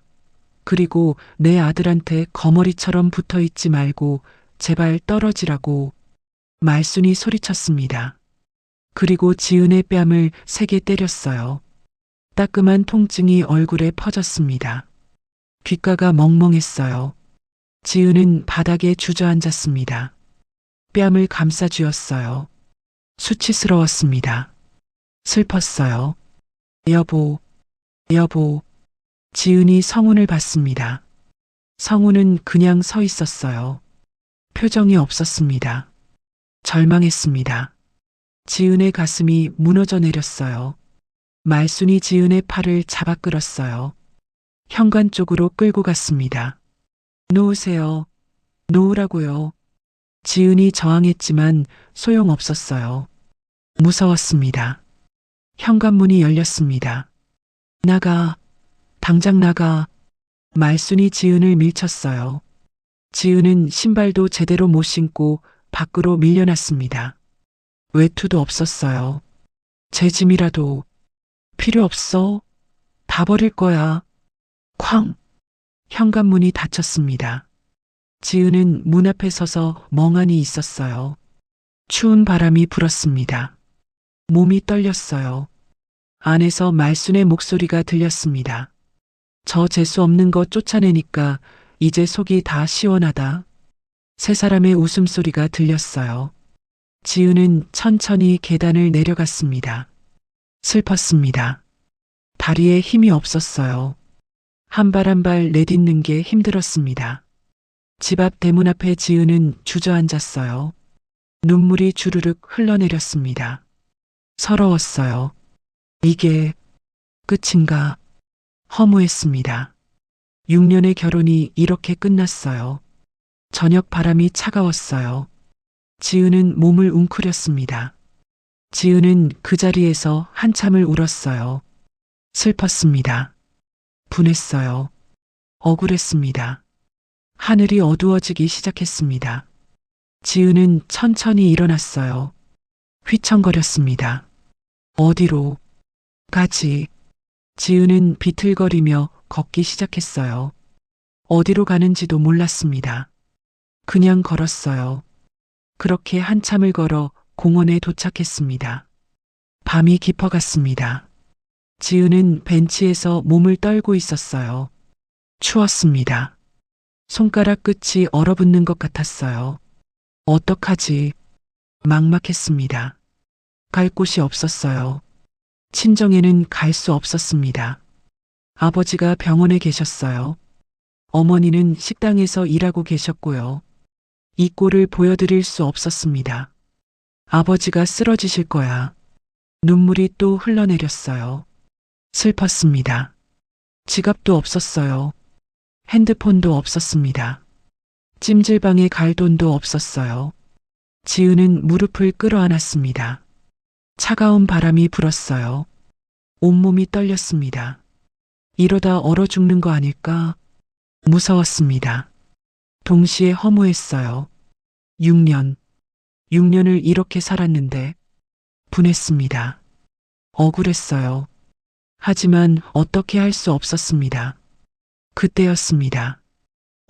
그리고 내 아들한테 거머리처럼 붙어 있지 말고 제발 떨어지라고. 말순이 소리쳤습니다. 그리고 지은의 뺨을 세게 때렸어요. 따끔한 통증이 얼굴에 퍼졌습니다. 귓가가 멍멍했어요. 지은은 바닥에 주저앉았습니다. 뺨을 감싸 쥐었어요. 수치스러웠습니다. 슬펐어요. 여보, 여보. 지은이 성훈을 봤습니다. 성훈은 그냥 서 있었어요. 표정이 없었습니다. 절망했습니다. 지은의 가슴이 무너져 내렸어요. 말순이 지은의 팔을 잡아 끌었어요. 현관 쪽으로 끌고 갔습니다. 놓으세요. 놓으라고요. 지은이 저항했지만 소용없었어요. 무서웠습니다. 현관문이 열렸습니다. 나가. 당장 나가. 말순이 지은을 밀쳤어요. 지은은 신발도 제대로 못 신고 밖으로 밀려났습니다. 외투도 없었어요. 제 짐이라도 필요 없어. 다 버릴 거야. 쾅! 현관문이 닫혔습니다. 지은은 문 앞에 서서 멍하니 있었어요. 추운 바람이 불었습니다. 몸이 떨렸어요. 안에서 말순의 목소리가 들렸습니다. 저 재수 없는 거 쫓아내니까 이제 속이 다 시원하다. 세 사람의 웃음소리가 들렸어요. 지은은 천천히 계단을 내려갔습니다. 슬펐습니다. 다리에 힘이 없었어요. 한 발 한 발 내딛는 게 힘들었습니다. 집 앞 대문 앞에 지은은 주저앉았어요. 눈물이 주르륵 흘러내렸습니다. 서러웠어요. 이게 끝인가? 허무했습니다. 6년의 결혼이 이렇게 끝났어요. 저녁 바람이 차가웠어요. 지은은 몸을 웅크렸습니다. 지은은 그 자리에서 한참을 울었어요. 슬펐습니다. 분했어요. 억울했습니다. 하늘이 어두워지기 시작했습니다. 지은은 천천히 일어났어요. 휘청거렸습니다. 어디로 가지? 지은은 비틀거리며 걷기 시작했어요. 어디로 가는지도 몰랐습니다. 그냥 걸었어요. 그렇게 한참을 걸어 공원에 도착했습니다. 밤이 깊어갔습니다. 지은은 벤치에서 몸을 떨고 있었어요. 추웠습니다. 손가락 끝이 얼어붙는 것 같았어요. 어떡하지? 막막했습니다. 갈 곳이 없었어요. 친정에는 갈 수 없었습니다. 아버지가 병원에 계셨어요. 어머니는 식당에서 일하고 계셨고요. 이 꼴을 보여드릴 수 없었습니다. 아버지가 쓰러지실 거야. 눈물이 또 흘러내렸어요. 슬펐습니다. 지갑도 없었어요. 핸드폰도 없었습니다. 찜질방에 갈 돈도 없었어요. 지은은 무릎을 끌어안았습니다. 차가운 바람이 불었어요. 온몸이 떨렸습니다. 이러다 얼어 죽는 거 아닐까? 무서웠습니다. 동시에 허무했어요. 6년을 이렇게 살았는데 분했습니다. 억울했어요. 하지만 어떻게 할 수 없었습니다. 그때였습니다.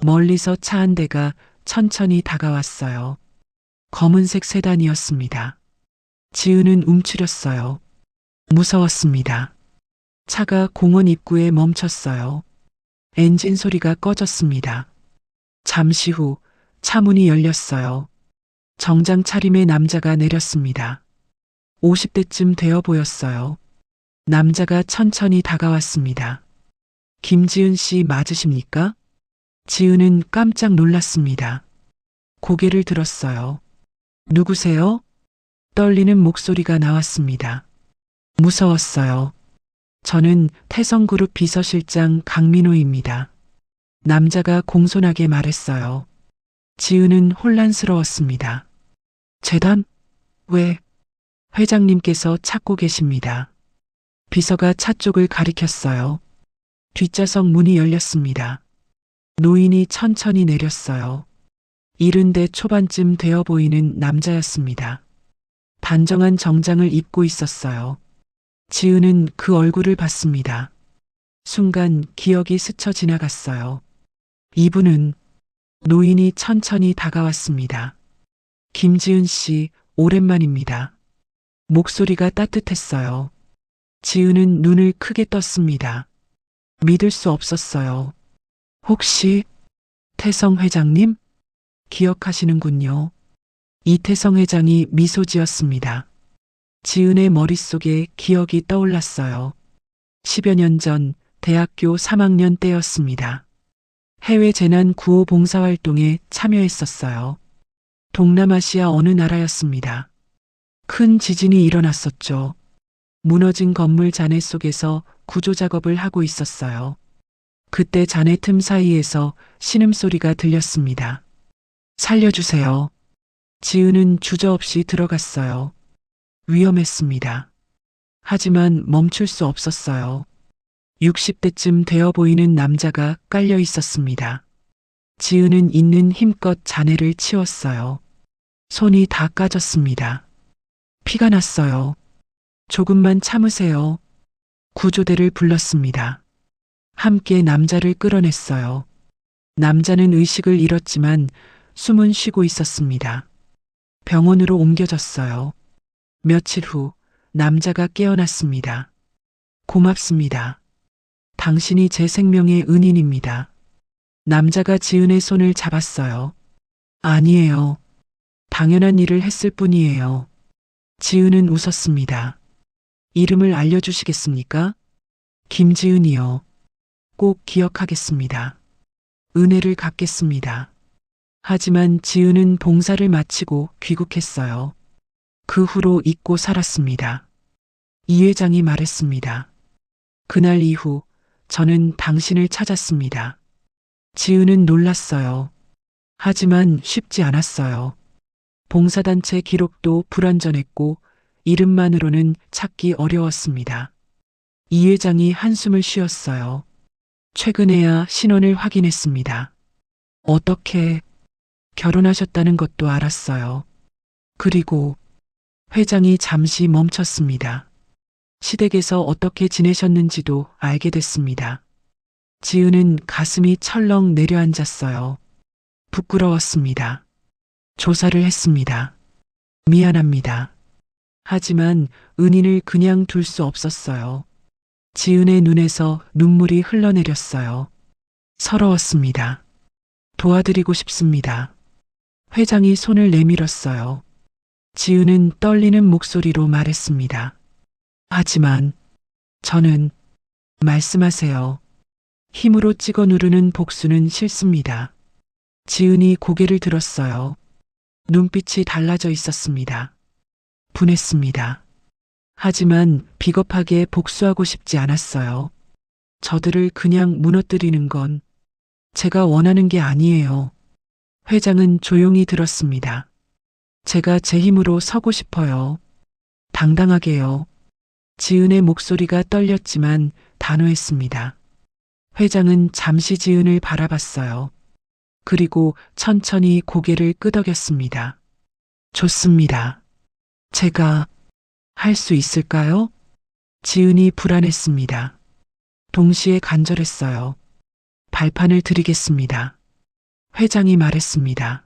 멀리서 차 한 대가 천천히 다가왔어요. 검은색 세단이었습니다. 지은은 움츠렸어요. 무서웠습니다. 차가 공원 입구에 멈췄어요. 엔진 소리가 꺼졌습니다. 잠시 후 차 문이 열렸어요. 정장 차림의 남자가 내렸습니다. 50대쯤 되어 보였어요. 남자가 천천히 다가왔습니다. 김지은 씨 맞으십니까? 지은은 깜짝 놀랐습니다. 고개를 들었어요. 누구세요? 떨리는 목소리가 나왔습니다. 무서웠어요. 저는 태성그룹 비서실장 강민호입니다. 남자가 공손하게 말했어요. 지은은 혼란스러웠습니다. 재단? 왜? 회장님께서 찾고 계십니다. 비서가 차 쪽을 가리켰어요. 뒷좌석 문이 열렸습니다. 노인이 천천히 내렸어요. 70대 초반쯤 되어 보이는 남자였습니다. 단정한 정장을 입고 있었어요. 지은은 그 얼굴을 봤습니다. 순간 기억이 스쳐 지나갔어요. 이분은 노인이 천천히 다가왔습니다. 김지은 씨, 오랜만입니다. 목소리가 따뜻했어요. 지은은 눈을 크게 떴습니다. 믿을 수 없었어요. 혹시 태성 회장님? 기억하시는군요. 이태성 회장이 미소 지었습니다. 지은의 머릿속에 기억이 떠올랐어요. 10여 년 전 대학교 3학년 때였습니다. 해외 재난 구호 봉사활동에 참여했었어요. 동남아시아 어느 나라였습니다. 큰 지진이 일어났었죠. 무너진 건물 잔해 속에서 구조 작업을 하고 있었어요. 그때 잔해 틈 사이에서 신음소리가 들렸습니다. 살려주세요. 지은은 주저없이 들어갔어요. 위험했습니다. 하지만 멈출 수 없었어요. 60대쯤 되어 보이는 남자가 깔려 있었습니다. 지은은 있는 힘껏 잔해를 치웠어요. 손이 다 까졌습니다. 피가 났어요. 조금만 참으세요. 구조대를 불렀습니다. 함께 남자를 끌어냈어요. 남자는 의식을 잃었지만 숨은 쉬고 있었습니다. 병원으로 옮겨졌어요. 며칠 후 남자가 깨어났습니다. 고맙습니다. 당신이 제 생명의 은인입니다. 남자가 지은의 손을 잡았어요. 아니에요. 당연한 일을 했을 뿐이에요. 지은은 웃었습니다. 이름을 알려주시겠습니까? 김지은이요. 꼭 기억하겠습니다. 은혜를 갚겠습니다. 하지만 지은은 봉사를 마치고 귀국했어요. 그 후로 잊고 살았습니다. 이 회장이 말했습니다. 그날 이후 저는 당신을 찾았습니다. 지은은 놀랐어요. 하지만 쉽지 않았어요. 봉사단체 기록도 불완전했고 이름만으로는 찾기 어려웠습니다. 이 회장이 한숨을 쉬었어요. 최근에야 신원을 확인했습니다. 어떻게 결혼하셨다는 것도 알았어요. 그리고 회장이 잠시 멈췄습니다. 시댁에서 어떻게 지내셨는지도 알게 됐습니다. 지은은 가슴이 철렁 내려앉았어요. 부끄러웠습니다. 조사를 했습니다. 미안합니다. 하지만 은인을 그냥 둘 수 없었어요. 지은의 눈에서 눈물이 흘러내렸어요. 서러웠습니다. 도와드리고 싶습니다. 회장이 손을 내밀었어요. 지은은 떨리는 목소리로 말했습니다. 하지만 저는 말씀하세요. 힘으로 찍어 누르는 복수는 싫습니다. 지은이 고개를 들었어요. 눈빛이 달라져 있었습니다. 분했습니다. 하지만 비겁하게 복수하고 싶지 않았어요. 저들을 그냥 무너뜨리는 건 제가 원하는 게 아니에요. 회장은 조용히 들었습니다. 제가 제 힘으로 서고 싶어요. 당당하게요. 지은의 목소리가 떨렸지만 단호했습니다. 회장은 잠시 지은을 바라봤어요. 그리고 천천히 고개를 끄덕였습니다. 좋습니다. 제가 할 수 있을까요? 지은이 불안했습니다. 동시에 간절했어요. 발판을 드리겠습니다. 회장이 말했습니다.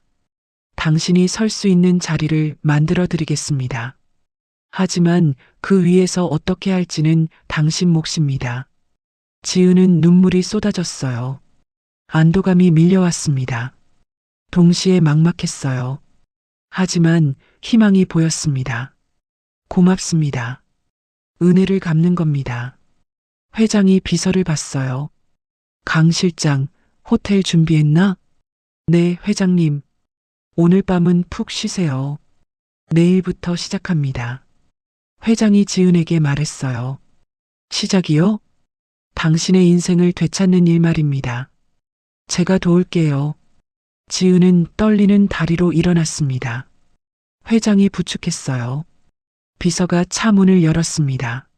당신이 설 수 있는 자리를 만들어 드리겠습니다. 하지만 그 위에서 어떻게 할지는 당신 몫입니다. 지은은 눈물이 쏟아졌어요. 안도감이 밀려왔습니다. 동시에 막막했어요. 하지만 희망이 보였습니다. 고맙습니다. 은혜를 갚는 겁니다. 회장이 비서를 봤어요. 강 실장, 호텔 준비했나? 네, 회장님. 오늘 밤은 푹 쉬세요. 내일부터 시작합니다. 회장이 지은에게 말했어요. 시작이요? 당신의 인생을 되찾는 일 말입니다. 제가 도울게요. 지은은 떨리는 다리로 일어났습니다. 회장이 부축했어요. 비서가 차 문을 열었습니다.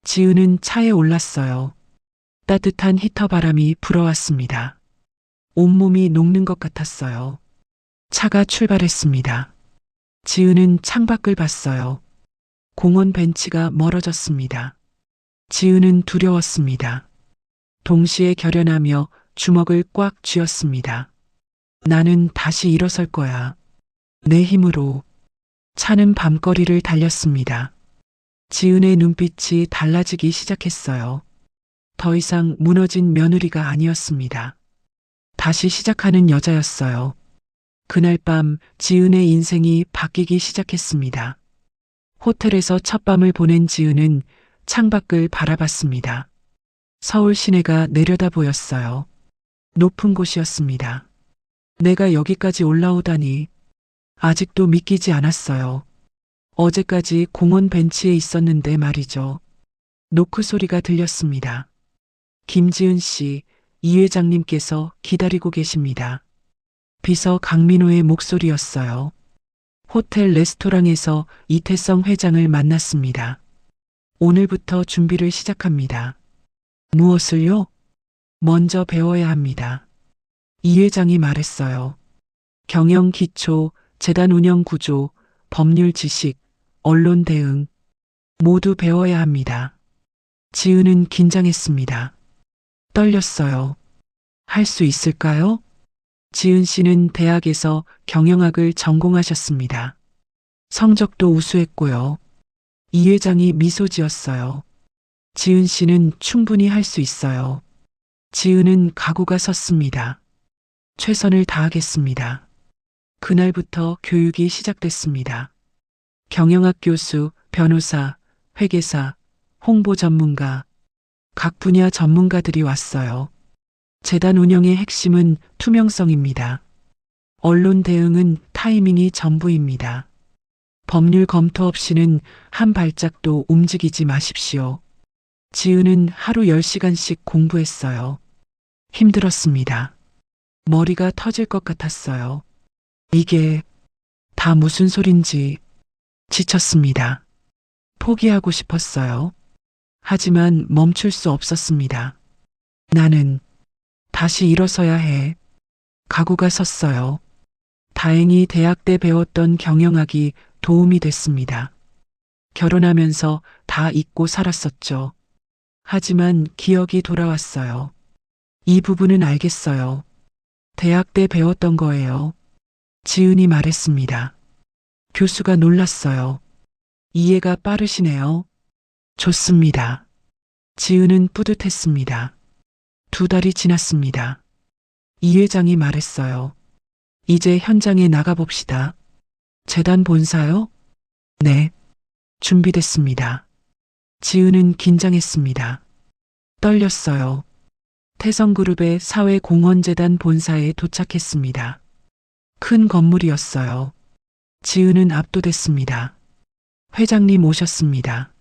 지은은 차에 올랐어요. 따뜻한 히터 바람이 불어왔습니다. 온몸이 녹는 것 같았어요. 차가 출발했습니다. 지은은 창밖을 봤어요. 공원 벤치가 멀어졌습니다. 지은은 두려웠습니다. 동시에 결연하며 주먹을 꽉 쥐었습니다. 나는 다시 일어설 거야. 내 힘으로. 차는 밤거리를 달렸습니다. 지은의 눈빛이 달라지기 시작했어요. 더 이상 무너진 며느리가 아니었습니다. 다시 시작하는 여자였어요. 그날 밤 지은의 인생이 바뀌기 시작했습니다. 호텔에서 첫 밤을 보낸 지은은 창밖을 바라봤습니다. 서울 시내가 내려다 보였어요. 높은 곳이었습니다. 내가 여기까지 올라오다니 아직도 믿기지 않았어요. 어제까지 공원 벤치에 있었는데 말이죠. 노크 소리가 들렸습니다. 김지은 씨, 이 회장님께서 기다리고 계십니다. 비서 강민호의 목소리였어요. 호텔 레스토랑에서 이태성 회장을 만났습니다. 오늘부터 준비를 시작합니다. 무엇을요? 먼저 배워야 합니다. 이 회장이 말했어요. 경영 기초, 재단 운영 구조, 법률 지식, 언론 대응 모두 배워야 합니다. 지은은 긴장했습니다. 떨렸어요. 할 수 있을까요? 지은 씨는 대학에서 경영학을 전공하셨습니다. 성적도 우수했고요. 이 회장이 미소 지었어요. 지은 씨는 충분히 할 수 있어요. 지은은 각오가 섰습니다. 최선을 다하겠습니다. 그날부터 교육이 시작됐습니다. 경영학 교수, 변호사, 회계사, 홍보 전문가, 각 분야 전문가들이 왔어요. 재단 운영의 핵심은 투명성입니다. 언론 대응은 타이밍이 전부입니다. 법률 검토 없이는 한 발짝도 움직이지 마십시오. 지은은 하루 10시간씩 공부했어요. 힘들었습니다. 머리가 터질 것 같았어요. 이게 다 무슨 소린지 지쳤습니다. 포기하고 싶었어요. 하지만 멈출 수 없었습니다. 나는 다시 일어서야 해. 각오가 섰어요. 다행히 대학 때 배웠던 경영학이 도움이 됐습니다. 결혼하면서 다 잊고 살았었죠. 하지만 기억이 돌아왔어요. 이 부분은 알겠어요. 대학 때 배웠던 거예요. 지은이 말했습니다. 교수가 놀랐어요. 이해가 빠르시네요. 좋습니다. 지은은 뿌듯했습니다. 2달이 지났습니다. 이 회장이 말했어요. 이제 현장에 나가봅시다. 재단 본사요? 네. 준비됐습니다. 지은은 긴장했습니다. 떨렸어요. 태성그룹의 사회공헌재단 본사에 도착했습니다. 큰 건물이었어요. 지은은 압도됐습니다. 회장님 오셨습니다.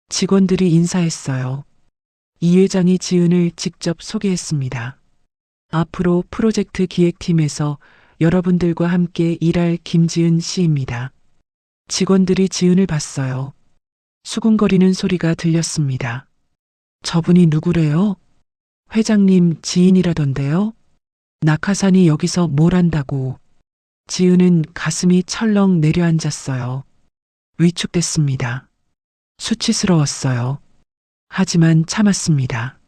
직원들이 인사했어요. 이 회장이 지은을 직접 소개했습니다. 앞으로 프로젝트 기획팀에서 여러분들과 함께 일할 김지은 씨입니다. 직원들이 지은을 봤어요. 수군거리는 소리가 들렸습니다. 저분이 누구래요? 회장님 지인이라던데요? 낙하산이 여기서 뭘 한다고. 지은은 가슴이 철렁 내려앉았어요. 위축됐습니다. 수치스러웠어요. 하지만 참았습니다.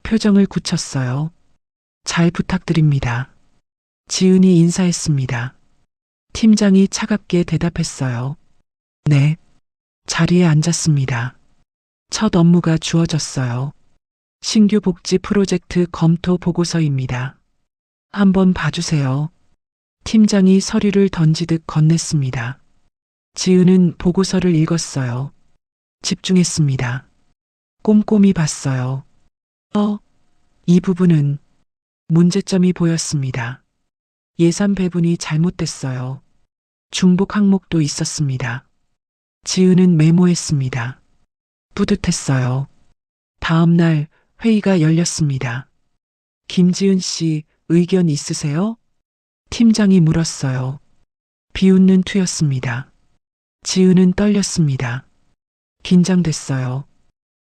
표정을 굳혔어요. 잘 부탁드립니다. 지은이 인사했습니다. 팀장이 차갑게 대답했어요. 네. 자리에 앉았습니다. 첫 업무가 주어졌어요. 신규 복지 프로젝트 검토 보고서입니다. 한번 봐주세요. 팀장이 서류를 던지듯 건넸습니다. 지은은 보고서를 읽었어요. 집중했습니다. 꼼꼼히 봤어요. 이 부분은 문제점이 보였습니다. 예산 배분이 잘못됐어요. 중복 항목도 있었습니다. 지은은 메모했습니다. 뿌듯했어요. 다음 날 회의가 열렸습니다. 김지은 씨 의견 있으세요? 팀장이 물었어요. 비웃는 투였습니다. 지은은 떨렸습니다. 긴장됐어요.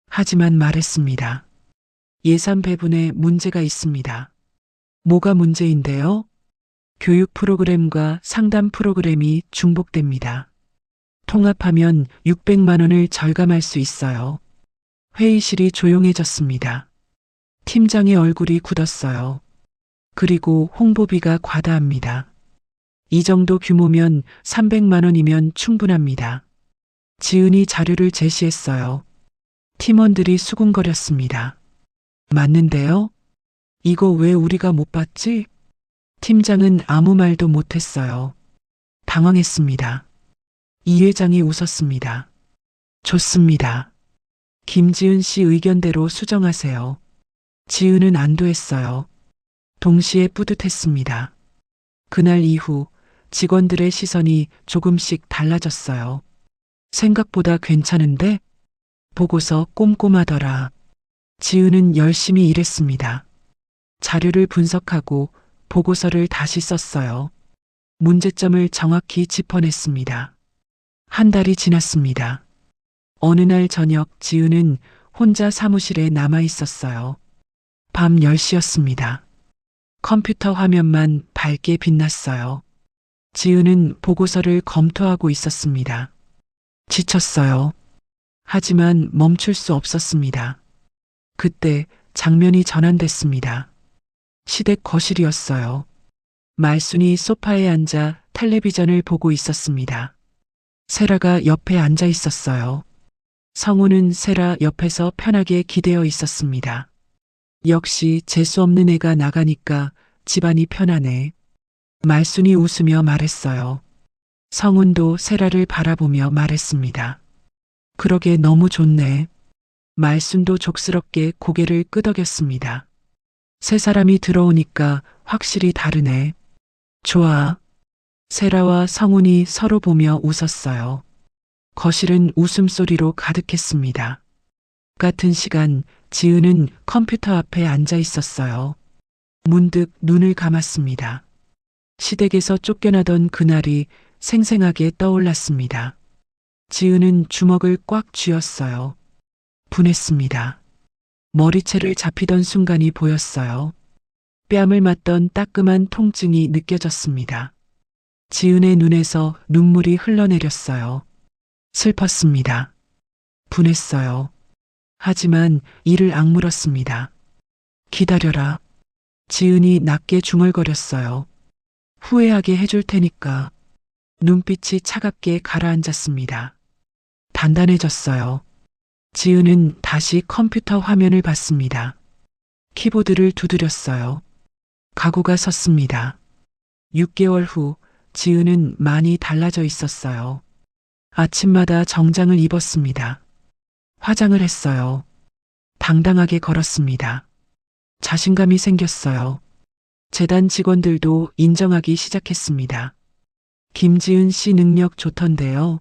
하지만 말했습니다. 예산 배분에 문제가 있습니다. 뭐가 문제인데요? 교육 프로그램과 상담 프로그램이 중복됩니다. 통합하면 600만 원을 절감할 수 있어요. 회의실이 조용해졌습니다. 팀장의 얼굴이 굳었어요. 그리고 홍보비가 과다합니다. 이 정도 규모면 300만 원이면 충분합니다. 지은이 자료를 제시했어요. 팀원들이 수군거렸습니다. 맞는데요? 이거 왜 우리가 못 봤지? 팀장은 아무 말도 못했어요. 당황했습니다. 이 회장이 웃었습니다. 좋습니다. 김지은 씨 의견대로 수정하세요. 지은은 안도했어요. 동시에 뿌듯했습니다. 그날 이후 직원들의 시선이 조금씩 달라졌어요. 생각보다 괜찮은데? 보고서 꼼꼼하더라. 지은은 열심히 일했습니다. 자료를 분석하고 보고서를 다시 썼어요. 문제점을 정확히 짚어냈습니다. 한 달이 지났습니다. 어느 날 저녁 지은은 혼자 사무실에 남아 있었어요. 밤 10시였습니다. 컴퓨터 화면만 밝게 빛났어요. 지은은 보고서를 검토하고 있었습니다. 지쳤어요. 하지만 멈출 수 없었습니다. 그때 장면이 전환됐습니다. 시댁 거실이었어요. 말순이 소파에 앉아 텔레비전을 보고 있었습니다. 세라가 옆에 앉아 있었어요. 성우는 세라 옆에서 편하게 기대어 있었습니다. 역시 재수 없는 애가 나가니까 집안이 편하네. 말순이 웃으며 말했어요. 성훈도 세라를 바라보며 말했습니다. 그러게 너무 좋네. 말순도 족스럽게 고개를 끄덕였습니다. 세 사람이 들어오니까 확실히 다르네. 좋아. 세라와 성훈이 서로 보며 웃었어요. 거실은 웃음소리로 가득했습니다. 같은 시간 지은은 컴퓨터 앞에 앉아 있었어요. 문득 눈을 감았습니다. 시댁에서 쫓겨나던 그날이 생생하게 떠올랐습니다. 지은은 주먹을 꽉 쥐었어요. 분했습니다. 머리채를 잡히던 순간이 보였어요. 뺨을 맞던 따끔한 통증이 느껴졌습니다. 지은의 눈에서 눈물이 흘러내렸어요. 슬펐습니다. 분했어요. 하지만 이를 악물었습니다. 기다려라. 지은이 낮게 중얼거렸어요. 후회하게 해줄 테니까. 눈빛이 차갑게 가라앉았습니다. 단단해졌어요. 지은은 다시 컴퓨터 화면을 봤습니다. 키보드를 두드렸어요. 각오가 섰습니다. 6개월 후 지은은 많이 달라져 있었어요. 아침마다 정장을 입었습니다. 화장을 했어요. 당당하게 걸었습니다. 자신감이 생겼어요. 재단 직원들도 인정하기 시작했습니다. 김지은 씨 능력 좋던데요.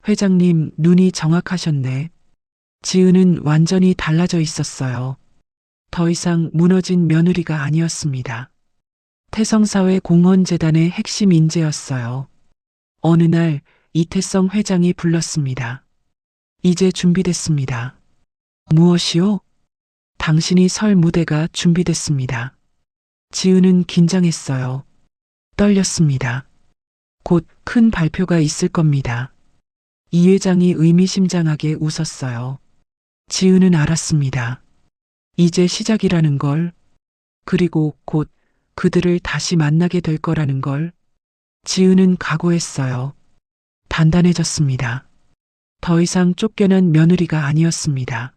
회장님 눈이 정확하셨네. 지은은 완전히 달라져 있었어요. 더 이상 무너진 며느리가 아니었습니다. 태성사회 공헌재단의 핵심 인재였어요. 어느 날 이태성 회장이 불렀습니다. 이제 준비됐습니다. 무엇이요? 당신이 설 무대가 준비됐습니다. 지은은 긴장했어요. 떨렸습니다. 곧 큰 발표가 있을 겁니다. 이 회장이 의미심장하게 웃었어요. 지은은 알았습니다. 이제 시작이라는 걸, 그리고 곧 그들을 다시 만나게 될 거라는 걸. 지은은 각오했어요. 단단해졌습니다. 더 이상 쫓겨난 며느리가 아니었습니다.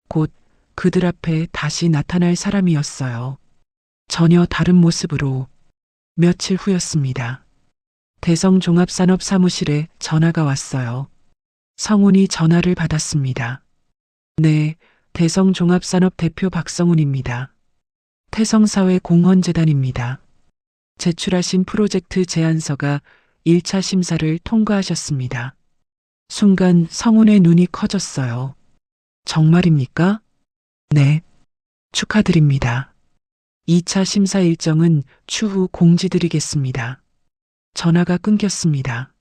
곧 그들 앞에 다시 나타날 사람이었어요. 전혀 다른 모습으로. 며칠 후였습니다. 대성종합산업사무실에 전화가 왔어요. 성훈이 전화를 받았습니다. 네, 대성종합산업 대표 박성훈입니다. 태성사회 공헌재단입니다. 제출하신 프로젝트 제안서가 1차 심사를 통과하셨습니다. 순간 성훈의 눈이 커졌어요. 정말입니까? 네. 축하드립니다. 2차 심사 일정은 추후 공지드리겠습니다. 전화가 끊겼습니다.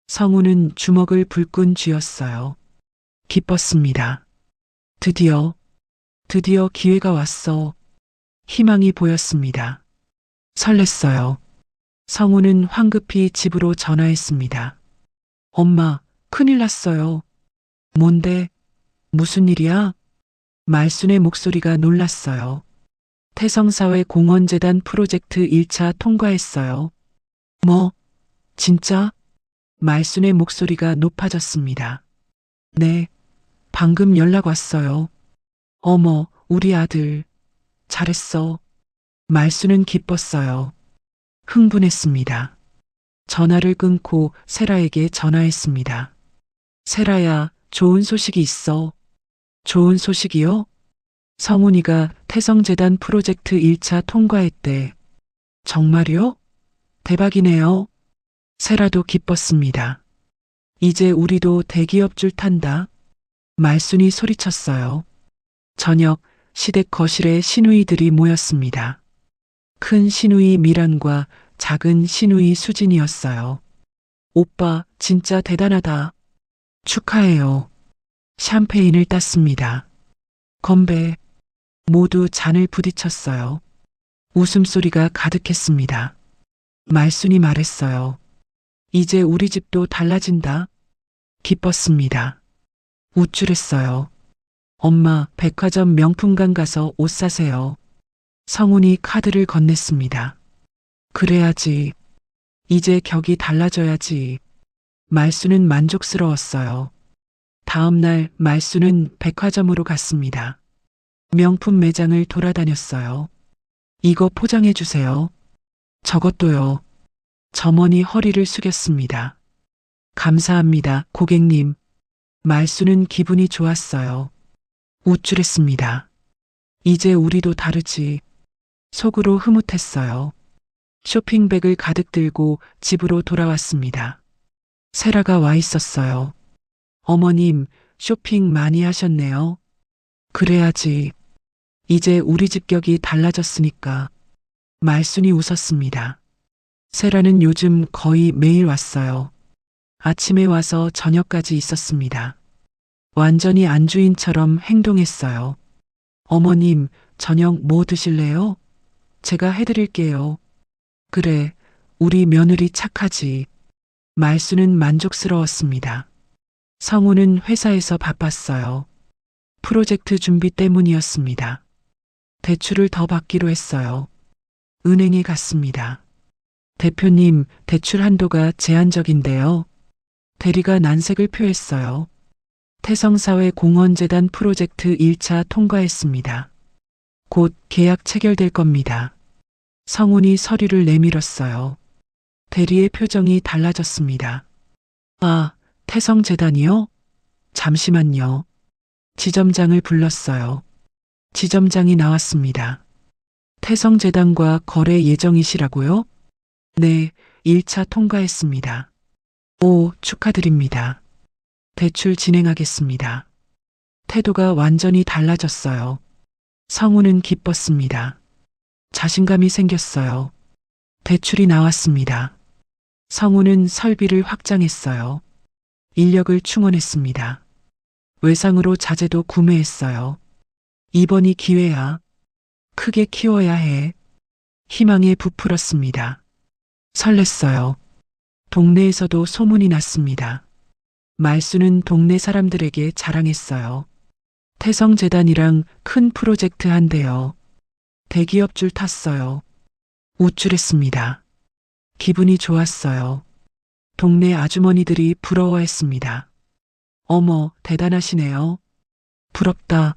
성훈은 주먹을 불끈 쥐었어요. 기뻤습니다. 드디어 기회가 왔어. 희망이 보였습니다. 설렜어요. 성훈은 황급히 집으로 전화했습니다. 엄마, 큰일 났어요. 뭔데? 무슨 일이야? 말순의 목소리가 놀랐어요. 태성사회 공헌재단 프로젝트 1차 통과했어요. 뭐? 진짜? 말순의 목소리가 높아졌습니다. 네, 방금 연락 왔어요. 어머, 우리 아들. 잘했어. 말순은 기뻤어요. 흥분했습니다. 전화를 끊고 세라에게 전화했습니다. 세라야, 좋은 소식이 있어. 좋은 소식이요? 성훈이가 태성재단 프로젝트 1차 통과했대. 정말요? 대박이네요. 세라도 기뻤습니다. 이제 우리도 대기업 줄 탄다. 말순이 소리쳤어요. 저녁 시댁 거실에 시누이들이 모였습니다. 큰 시누이 미란과 작은 시누이 수진이었어요. 오빠, 진짜 대단하다. 축하해요. 샴페인을 땄습니다. 건배. 모두 잔을 부딪혔어요. 웃음소리가 가득했습니다. 말순이 말했어요. 이제 우리 집도 달라진다. 기뻤습니다. 우쭐했어요. 엄마, 백화점 명품관 가서 옷 사세요. 성훈이 카드를 건넸습니다. 그래야지. 이제 격이 달라져야지. 말수는 만족스러웠어요. 다음 날 말수는 백화점으로 갔습니다. 명품 매장을 돌아다녔어요. 이거 포장해 주세요. 저것도요. 점원이 허리를 숙였습니다. 감사합니다, 고객님. 말수는 기분이 좋았어요. 우쭐했습니다. 이제 우리도 다르지. 속으로 흐뭇했어요. 쇼핑백을 가득 들고 집으로 돌아왔습니다. 세라가 와 있었어요. 어머님, 쇼핑 많이 하셨네요. 그래야지. 이제 우리 집 격이 달라졌으니까. 말순이 웃었습니다. 세라는 요즘 거의 매일 왔어요. 아침에 와서 저녁까지 있었습니다. 완전히 안주인처럼 행동했어요. 어머님, 저녁 뭐 드실래요? 제가 해드릴게요. 그래, 우리 며느리 착하지. 말수는 만족스러웠습니다. 성우는 회사에서 바빴어요. 프로젝트 준비 때문이었습니다. 대출을 더 받기로 했어요. 은행에 갔습니다. 대표님, 대출 한도가 제한적인데요. 대리가 난색을 표했어요. 태성사회 공헌재단 프로젝트 1차 통과했습니다. 곧 계약 체결될 겁니다. 성훈이 서류를 내밀었어요. 대리의 표정이 달라졌습니다. 아, 태성재단이요? 잠시만요. 지점장을 불렀어요. 지점장이 나왔습니다. 태성재단과 거래 예정이시라고요? 네, 1차 통과했습니다. 오, 축하드립니다. 대출 진행하겠습니다. 태도가 완전히 달라졌어요. 성우는 기뻤습니다. 자신감이 생겼어요. 대출이 나왔습니다. 성우는 설비를 확장했어요. 인력을 충원했습니다. 외상으로 자재도 구매했어요. 이번이 기회야. 크게 키워야 해. 희망에 부풀었습니다. 설렜어요. 동네에서도 소문이 났습니다. 말수는 동네 사람들에게 자랑했어요. 태성재단이랑 큰 프로젝트 한대요. 대기업 줄 탔어요. 우쭐했습니다. 기분이 좋았어요. 동네 아주머니들이 부러워했습니다. 어머, 대단하시네요. 부럽다.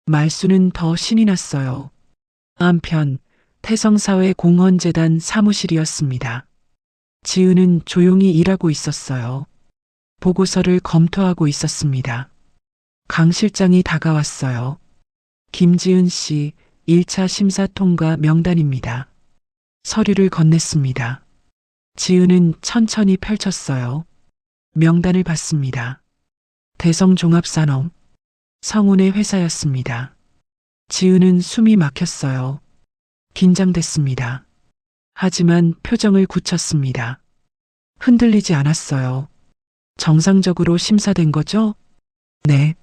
말수는 더 신이 났어요. 한편 태성사회 공헌재단 사무실이었습니다. 지은은 조용히 일하고 있었어요. 보고서를 검토하고 있었습니다. 강 실장이 다가왔어요. 김지은 씨 1차 심사 통과 명단입니다. 서류를 건넸습니다. 지은은 천천히 펼쳤어요. 명단을 봤습니다. 대성종합산업 성운의 회사였습니다. 지은은 숨이 막혔어요. 긴장됐습니다. 하지만 표정을 굳혔습니다. 흔들리지 않았어요. 정상적으로 심사된 거죠? 네.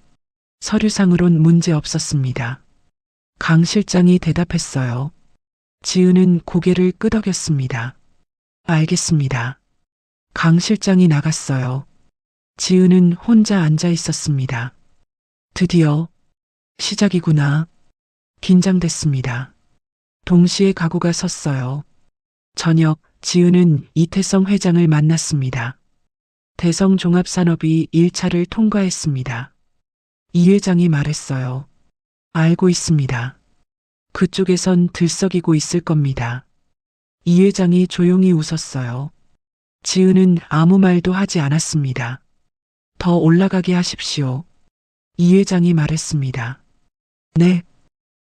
서류상으론 문제 없었습니다. 강 실장이 대답했어요. 지은은 고개를 끄덕였습니다. 알겠습니다. 강 실장이 나갔어요. 지은은 혼자 앉아 있었습니다. 드디어 시작이구나. 긴장됐습니다. 동시에 각오가 섰어요. 저녁 지은은 이태성 회장을 만났습니다. 대성종합산업이 1차를 통과했습니다. 이 회장이 말했어요. 알고 있습니다. 그쪽에선 들썩이고 있을 겁니다. 이 회장이 조용히 웃었어요. 지은은 아무 말도 하지 않았습니다. 더 올라가게 하십시오. 이 회장이 말했습니다. 네.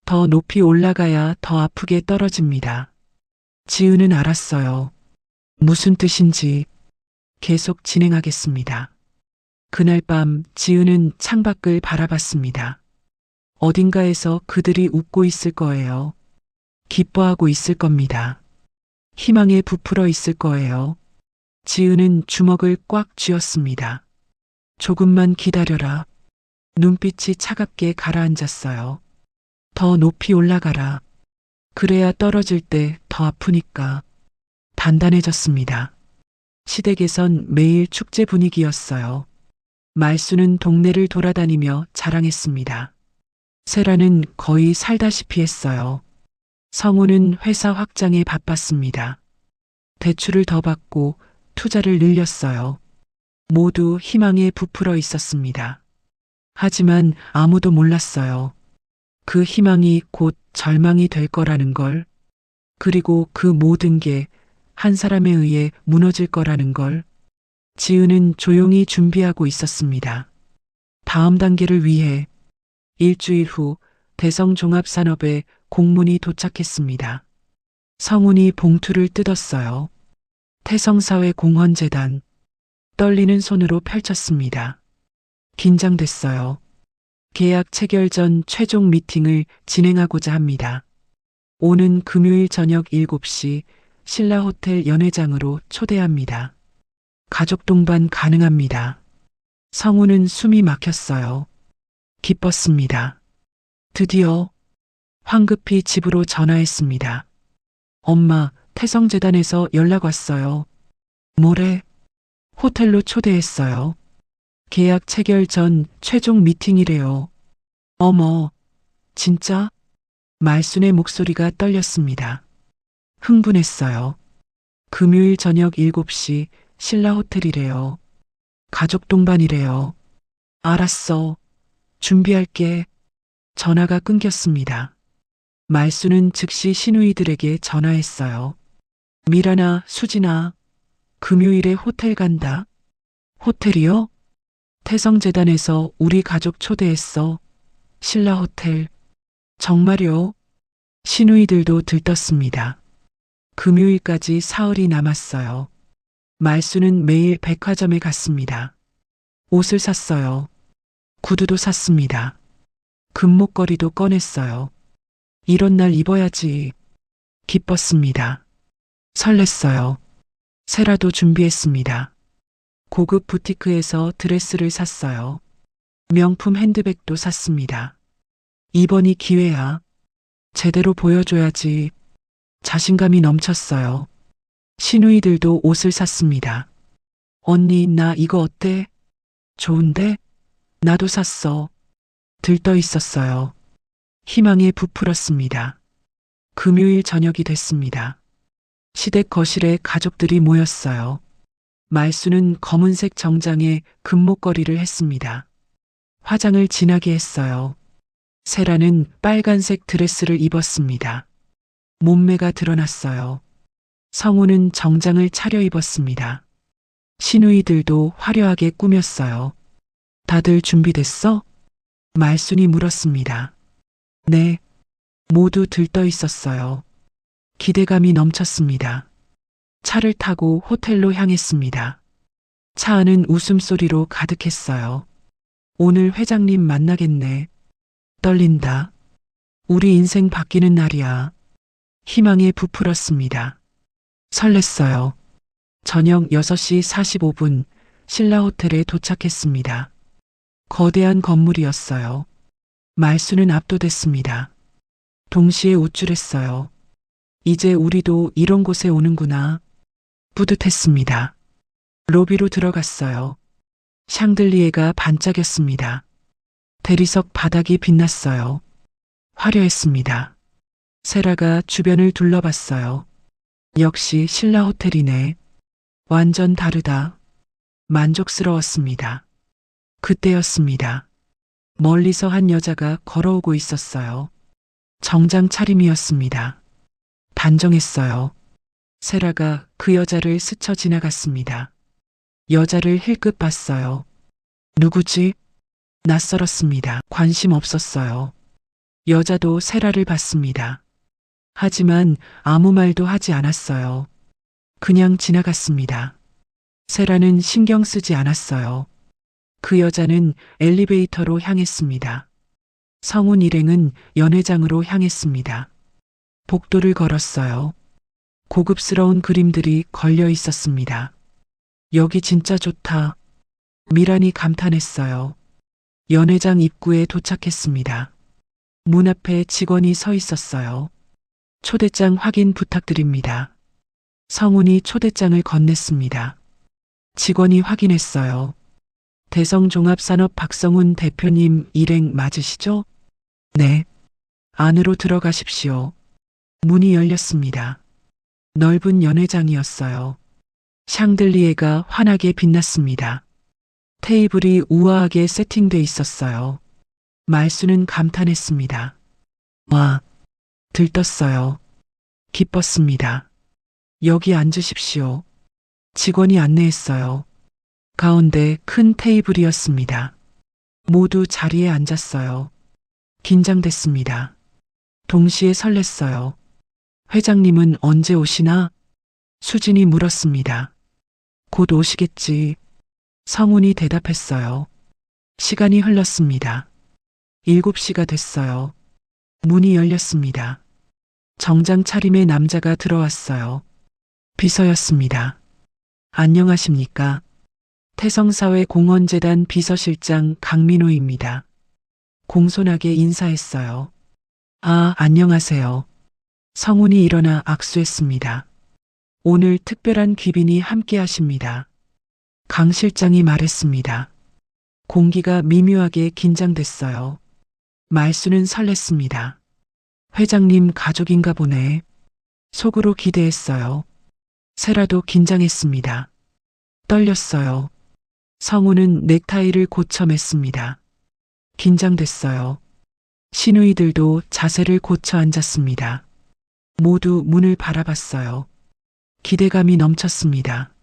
더 높이 올라가야 더 아프게 떨어집니다. 지은은 알았어요. 무슨 뜻인지 계속 진행하겠습니다. 그날 밤 지은은 창밖을 바라봤습니다. 어딘가에서 그들이 웃고 있을 거예요. 기뻐하고 있을 겁니다. 희망에 부풀어 있을 거예요. 지은은 주먹을 꽉 쥐었습니다. 조금만 기다려라. 눈빛이 차갑게 가라앉았어요. 더 높이 올라가라. 그래야 떨어질 때 더 아프니까. 단단해졌습니다. 시댁에선 매일 축제 분위기였어요. 말수는 동네를 돌아다니며 자랑했습니다. 세라는 거의 살다시피 했어요. 성우는 회사 확장에 바빴습니다. 대출을 더 받고 투자를 늘렸어요. 모두 희망에 부풀어 있었습니다. 하지만 아무도 몰랐어요. 그 희망이 곧 절망이 될 거라는 걸, 그리고 그 모든 게 한 사람에 의해 무너질 거라는 걸. 지은은 조용히 준비하고 있었습니다. 다음 단계를 위해. 일주일 후 대성종합산업에 공문이 도착했습니다. 성운이 봉투를 뜯었어요. 태성사회공헌재단. 떨리는 손으로 펼쳤습니다. 긴장됐어요. 계약 체결 전 최종 미팅을 진행하고자 합니다. 오는 금요일 저녁 7시 신라호텔 연회장으로 초대합니다. 가족 동반 가능합니다. 성우는 숨이 막혔어요. 기뻤습니다. 드디어 황급히 집으로 전화했습니다. 엄마, 태성재단에서 연락 왔어요. 뭐래? 호텔로 초대했어요. 계약 체결 전 최종 미팅이래요. 어머, 진짜? 말순의 목소리가 떨렸습니다. 흥분했어요. 금요일 저녁 7시 신라호텔이래요. 가족 동반이래요. 알았어. 준비할게. 전화가 끊겼습니다. 말수는 즉시 시누이들에게 전화했어요. 미라나, 수진아, 금요일에 호텔 간다. 호텔이요? 태성재단에서 우리 가족 초대했어. 신라호텔. 정말요? 시누이들도 들떴습니다. 금요일까지 사흘이 남았어요. 말수는 매일 백화점에 갔습니다. 옷을 샀어요. 구두도 샀습니다. 금목걸이도 꺼냈어요. 이런 날 입어야지. 기뻤습니다. 설렜어요. 세라도 준비했습니다. 고급 부티크에서 드레스를 샀어요. 명품 핸드백도 샀습니다. 이번이 기회야. 제대로 보여줘야지. 자신감이 넘쳤어요. 시누이들도 옷을 샀습니다. 언니, 나 이거 어때? 좋은데? 나도 샀어. 들떠 있었어요. 희망에 부풀었습니다. 금요일 저녁이 됐습니다. 시댁 거실에 가족들이 모였어요. 말수는 검은색 정장에 금목걸이를 했습니다. 화장을 진하게 했어요. 세라는 빨간색 드레스를 입었습니다. 몸매가 드러났어요. 성우는 정장을 차려입었습니다. 시누이들도 화려하게 꾸몄어요. 다들 준비됐어? 말순이 물었습니다. 네. 모두 들떠 있었어요. 기대감이 넘쳤습니다. 차를 타고 호텔로 향했습니다. 차 안은 웃음소리로 가득했어요. 오늘 회장님 만나겠네. 떨린다. 우리 인생 바뀌는 날이야. 희망에 부풀었습니다. 설렜어요. 저녁 6시 45분 신라호텔에 도착했습니다. 거대한 건물이었어요. 말수는 압도됐습니다. 동시에 우쭐했어요. 이제 우리도 이런 곳에 오는구나. 뿌듯했습니다. 로비로 들어갔어요. 샹들리에가 반짝였습니다. 대리석 바닥이 빛났어요. 화려했습니다. 세라가 주변을 둘러봤어요. 역시 신라호텔이네. 완전 다르다. 만족스러웠습니다. 그때였습니다. 멀리서 한 여자가 걸어오고 있었어요. 정장 차림이었습니다. 단정했어요. 세라가 그 여자를 스쳐 지나갔습니다. 여자를 힐끗 봤어요. 누구지? 낯설었습니다. 관심 없었어요. 여자도 세라를 봤습니다. 하지만 아무 말도 하지 않았어요. 그냥 지나갔습니다. 세라는 신경 쓰지 않았어요. 그 여자는 엘리베이터로 향했습니다. 성운 일행은 연회장으로 향했습니다. 복도를 걸었어요. 고급스러운 그림들이 걸려 있었습니다. 여기 진짜 좋다. 미란이 감탄했어요. 연회장 입구에 도착했습니다. 문 앞에 직원이 서 있었어요. 초대장 확인 부탁드립니다. 성운이 초대장을 건넸습니다. 직원이 확인했어요. 대성종합산업 박성훈 대표님 일행 맞으시죠? 네. 안으로 들어가십시오. 문이 열렸습니다. 넓은 연회장이었어요. 샹들리에가 환하게 빛났습니다. 테이블이 우아하게 세팅돼 있었어요. 말수는 감탄했습니다. 와, 들떴어요. 기뻤습니다. 여기 앉으십시오. 직원이 안내했어요. 가운데 큰 테이블이었습니다. 모두 자리에 앉았어요. 긴장됐습니다. 동시에 설렜어요. 회장님은 언제 오시나? 수진이 물었습니다. 곧 오시겠지. 성훈이 대답했어요. 시간이 흘렀습니다. 7시가 됐어요. 문이 열렸습니다. 정장 차림의 남자가 들어왔어요. 비서였습니다. 안녕하십니까? 태성사회공헌재단 비서실장 강민호입니다. 공손하게 인사했어요. 아, 안녕하세요. 성훈이 일어나 악수했습니다. 오늘 특별한 귀빈이 함께 하십니다. 강 실장이 말했습니다. 공기가 미묘하게 긴장됐어요. 말수는 설렜습니다. 회장님 가족인가 보네. 속으로 기대했어요. 세라도 긴장했습니다. 떨렸어요. 성우는 넥타이를 고쳐 맸습니다. 긴장됐어요. 시누이들도 자세를 고쳐 앉았습니다. 모두 문을 바라봤어요. 기대감이 넘쳤습니다.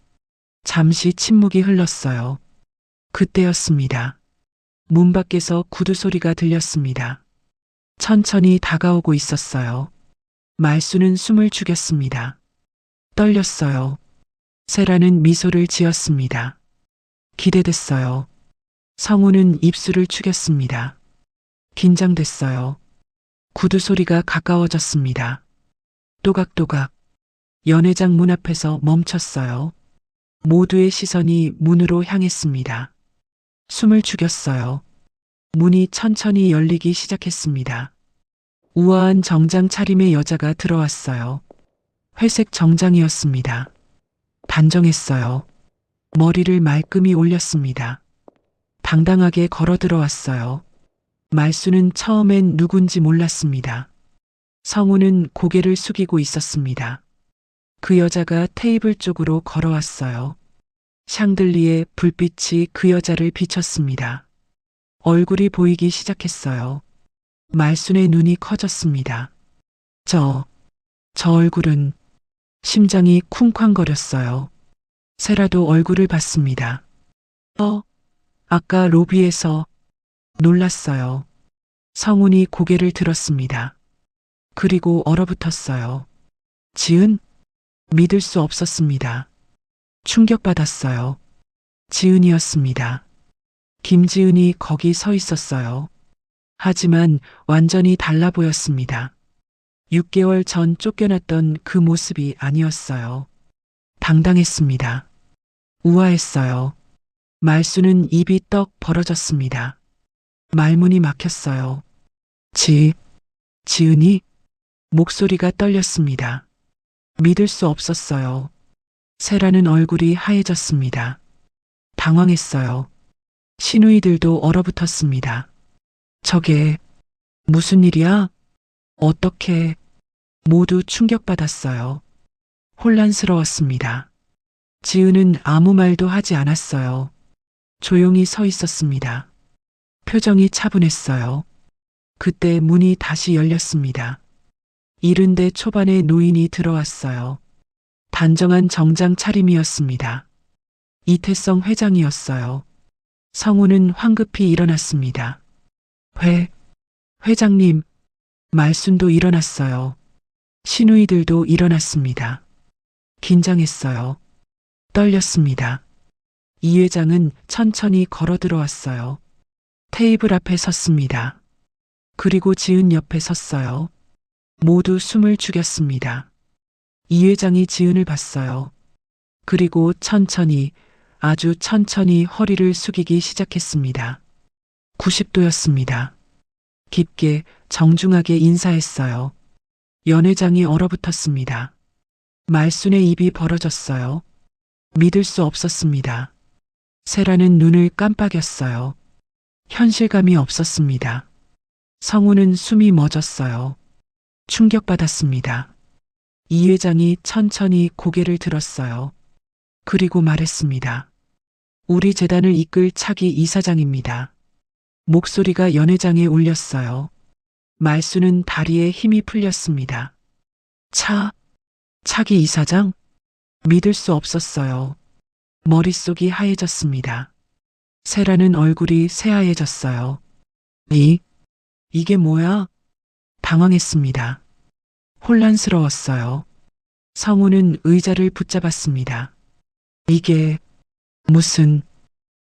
잠시 침묵이 흘렀어요. 그때였습니다. 문 밖에서 구두 소리가 들렸습니다. 천천히 다가오고 있었어요. 말수는 숨을 죽였습니다. 떨렸어요. 세라는 미소를 지었습니다. 기대됐어요. 성우는 입술을 축였습니다. 긴장됐어요. 구두 소리가 가까워졌습니다. 또각또각. 연회장 문 앞에서 멈췄어요. 모두의 시선이 문으로 향했습니다. 숨을 죽였어요. 문이 천천히 열리기 시작했습니다. 우아한 정장 차림의 여자가 들어왔어요. 회색 정장이었습니다. 단정했어요. 머리를 말끔히 올렸습니다. 당당하게 걸어 들어왔어요. 말수는 처음엔 누군지 몰랐습니다. 성우는 고개를 숙이고 있었습니다. 그 여자가 테이블 쪽으로 걸어왔어요. 샹들리에 불빛이 그 여자를 비췄습니다. 얼굴이 보이기 시작했어요. 말순의 눈이 커졌습니다. 저 얼굴은 심장이 쿵쾅거렸어요. 세라도 얼굴을 봤습니다. 아까 로비에서 놀랐어요. 성훈이 고개를 들었습니다. 그리고 얼어붙었어요. 지은? 믿을 수 없었습니다. 충격받았어요. 지은이었습니다. 김지은이 거기 서 있었어요. 하지만 완전히 달라 보였습니다. 6개월 전 쫓겨났던 그 모습이 아니었어요. 당당했습니다. 우아했어요. 말수는 입이 떡 벌어졌습니다. 말문이 막혔어요. 지은이? 목소리가 떨렸습니다. 믿을 수 없었어요. 세라는 얼굴이 하얘졌습니다. 당황했어요. 시누이들도 얼어붙었습니다. 저게 무슨 일이야? 어떻게? 모두 충격받았어요. 혼란스러웠습니다. 지은은 아무 말도 하지 않았어요. 조용히 서 있었습니다. 표정이 차분했어요. 그때 문이 다시 열렸습니다. 70대 초반의 노인이 들어왔어요. 단정한 정장 차림이었습니다. 이태성 회장이었어요. 성우는 황급히 일어났습니다. 회장님, 말순도 일어났어요. 시누이들도 일어났습니다. 긴장했어요. 떨렸습니다. 이 회장은 천천히 걸어 들어왔어요. 테이블 앞에 섰습니다. 그리고 지은 옆에 섰어요. 모두 숨을 죽였습니다. 이 회장이 지은을 봤어요. 그리고 천천히, 아주 천천히 허리를 숙이기 시작했습니다. 90도였습니다. 깊게, 정중하게 인사했어요. 연회장이 얼어붙었습니다. 말순의 입이 벌어졌어요. 믿을 수 없었습니다. 세라는 눈을 깜빡였어요. 현실감이 없었습니다. 성우는 숨이 멎었어요. 충격받았습니다. 이 회장이 천천히 고개를 들었어요. 그리고 말했습니다. 우리 재단을 이끌 차기 이사장입니다. 목소리가 연회장에 울렸어요. 말수는 다리에 힘이 풀렸습니다. 차기 이사장? 믿을 수 없었어요. 머릿속이 하얘졌습니다. 세라는 얼굴이 새하얘졌어요. 이게 뭐야? 당황했습니다. 혼란스러웠어요. 성우는 의자를 붙잡았습니다. 이게 무슨...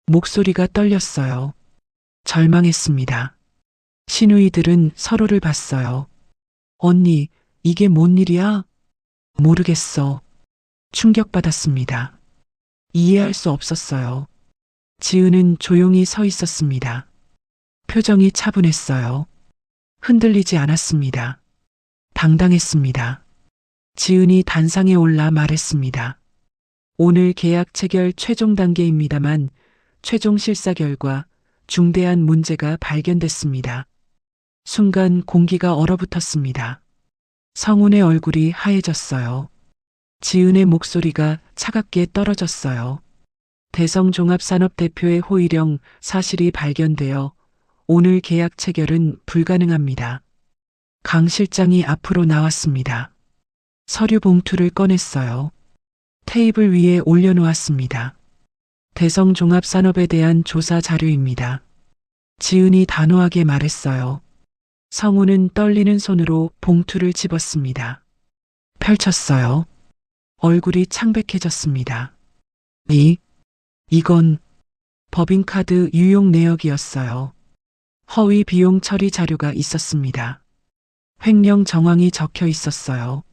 목소리가 떨렸어요. 절망했습니다. 시누이들은 서로를 봤어요. 언니, 이게 뭔 일이야? 모르겠어. 충격받았습니다. 이해할 수 없었어요. 지은은 조용히 서 있었습니다. 표정이 차분했어요. 흔들리지 않았습니다. 당당했습니다. 지은이 단상에 올라 말했습니다. 오늘 계약 체결 최종 단계입니다만 최종 실사 결과 중대한 문제가 발견됐습니다. 순간 공기가 얼어붙었습니다. 성운의 얼굴이 하얘졌어요. 지은의 목소리가 차갑게 떨어졌어요. 대성종합산업 대표의 호의령 사실이 발견되어 오늘 계약 체결은 불가능합니다. 강 실장이 앞으로 나왔습니다. 서류 봉투를 꺼냈어요. 테이블 위에 올려놓았습니다. 대성종합산업에 대한 조사 자료입니다. 지은이 단호하게 말했어요. 성우는 떨리는 손으로 봉투를 집었습니다. 펼쳤어요. 얼굴이 창백해졌습니다. 이건 법인카드 유용 내역이었어요. 허위 비용 처리 자료가 있었습니다. 횡령 정황이 적혀 있었어요.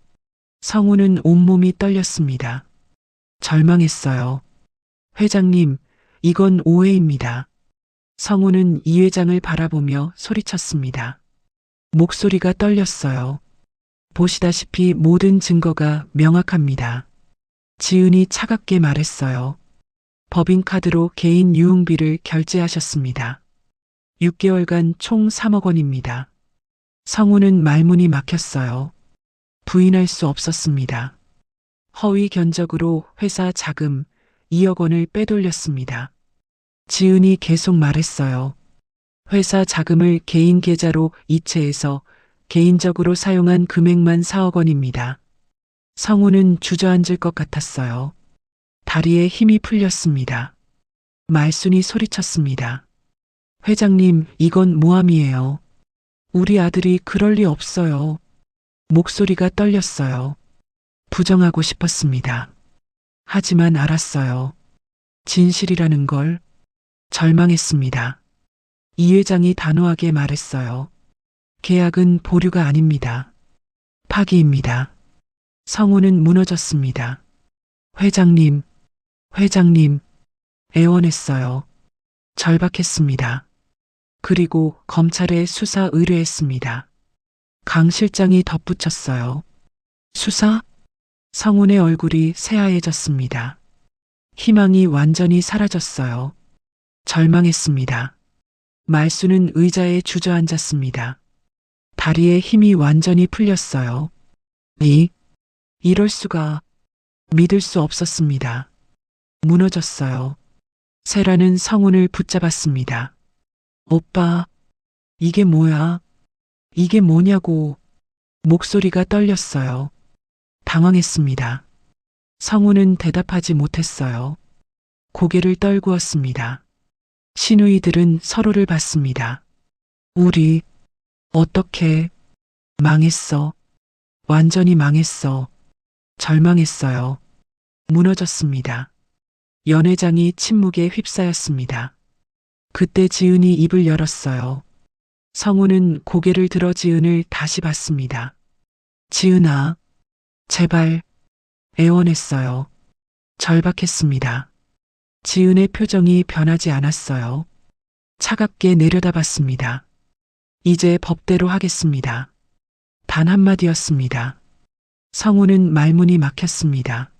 성우는 온몸이 떨렸습니다. 절망했어요. 회장님, 이건 오해입니다. 성우는 이 회장을 바라보며 소리쳤습니다. 목소리가 떨렸어요. 보시다시피 모든 증거가 명확합니다. 지은이 차갑게 말했어요. 법인카드로 개인 유흥비를 결제하셨습니다. 6개월간 총 3억 원입니다. 성우는 말문이 막혔어요. 부인할 수 없었습니다. 허위 견적으로 회사 자금 2억 원을 빼돌렸습니다. 지은이 계속 말했어요. 회사 자금을 개인 계좌로 이체해서 개인적으로 사용한 금액만 4억 원입니다. 성우는 주저앉을 것 같았어요. 다리에 힘이 풀렸습니다. 말순이 소리쳤습니다. 회장님, 이건 모함이에요. 우리 아들이 그럴 리 없어요. 목소리가 떨렸어요. 부정하고 싶었습니다. 하지만 알았어요. 진실이라는 걸. 절망했습니다. 이 회장이 단호하게 말했어요. 계약은 보류가 아닙니다. 파기입니다. 성우는 무너졌습니다. 회장님, 애원했어요. 절박했습니다. 그리고 검찰에 수사 의뢰했습니다. 강 실장이 덧붙였어요. 수사? 성운의 얼굴이 새하얘졌습니다. 희망이 완전히 사라졌어요. 절망했습니다. 말수는 의자에 주저앉았습니다. 다리에 힘이 완전히 풀렸어요. 이럴 수가. 믿을 수 없었습니다. 무너졌어요. 세라는 성운을 붙잡았습니다. 오빠, 이게 뭐야? 이게 뭐냐고. 목소리가 떨렸어요. 당황했습니다. 성운은 대답하지 못했어요. 고개를 떨구었습니다. 시누이들은 서로를 봤습니다. 우리 어떻게 망했어. 완전히 망했어. 절망했어요. 무너졌습니다. 연회장이 침묵에 휩싸였습니다. 그때 지은이 입을 열었어요. 성우는 고개를 들어 지은을 다시 봤습니다. 지은아, 제발. 애원했어요. 절박했습니다. 지은의 표정이 변하지 않았어요. 차갑게 내려다봤습니다. 이제 법대로 하겠습니다. 단 한마디였습니다. 성우는 말문이 막혔습니다.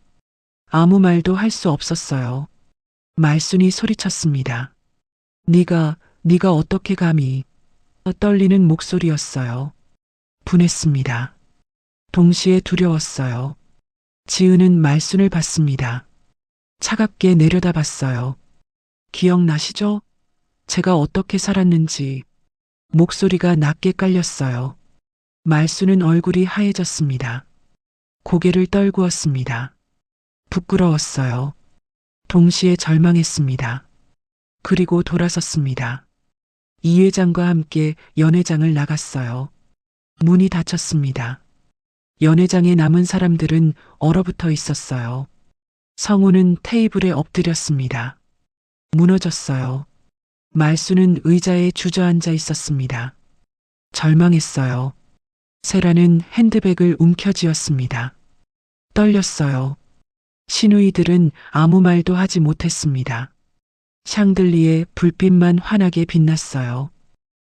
아무 말도 할 수 없었어요. 말순이 소리쳤습니다. 네가 어떻게 감히. 떨리는 목소리였어요. 분했습니다. 동시에 두려웠어요. 지은은 말순을 봤습니다. 차갑게 내려다봤어요. 기억나시죠? 제가 어떻게 살았는지. 목소리가 낮게 깔렸어요. 말순은 얼굴이 하얘졌습니다. 고개를 떨구었습니다. 부끄러웠어요. 동시에 절망했습니다. 그리고 돌아섰습니다. 이 회장과 함께 연회장을 나갔어요. 문이 닫혔습니다. 연회장에 남은 사람들은 얼어붙어 있었어요. 성우는 테이블에 엎드렸습니다. 무너졌어요. 말수는 의자에 주저앉아 있었습니다. 절망했어요. 세라는 핸드백을 움켜쥐었습니다. 떨렸어요. 시누이들은 아무 말도 하지 못했습니다. 샹들리에 불빛만 환하게 빛났어요.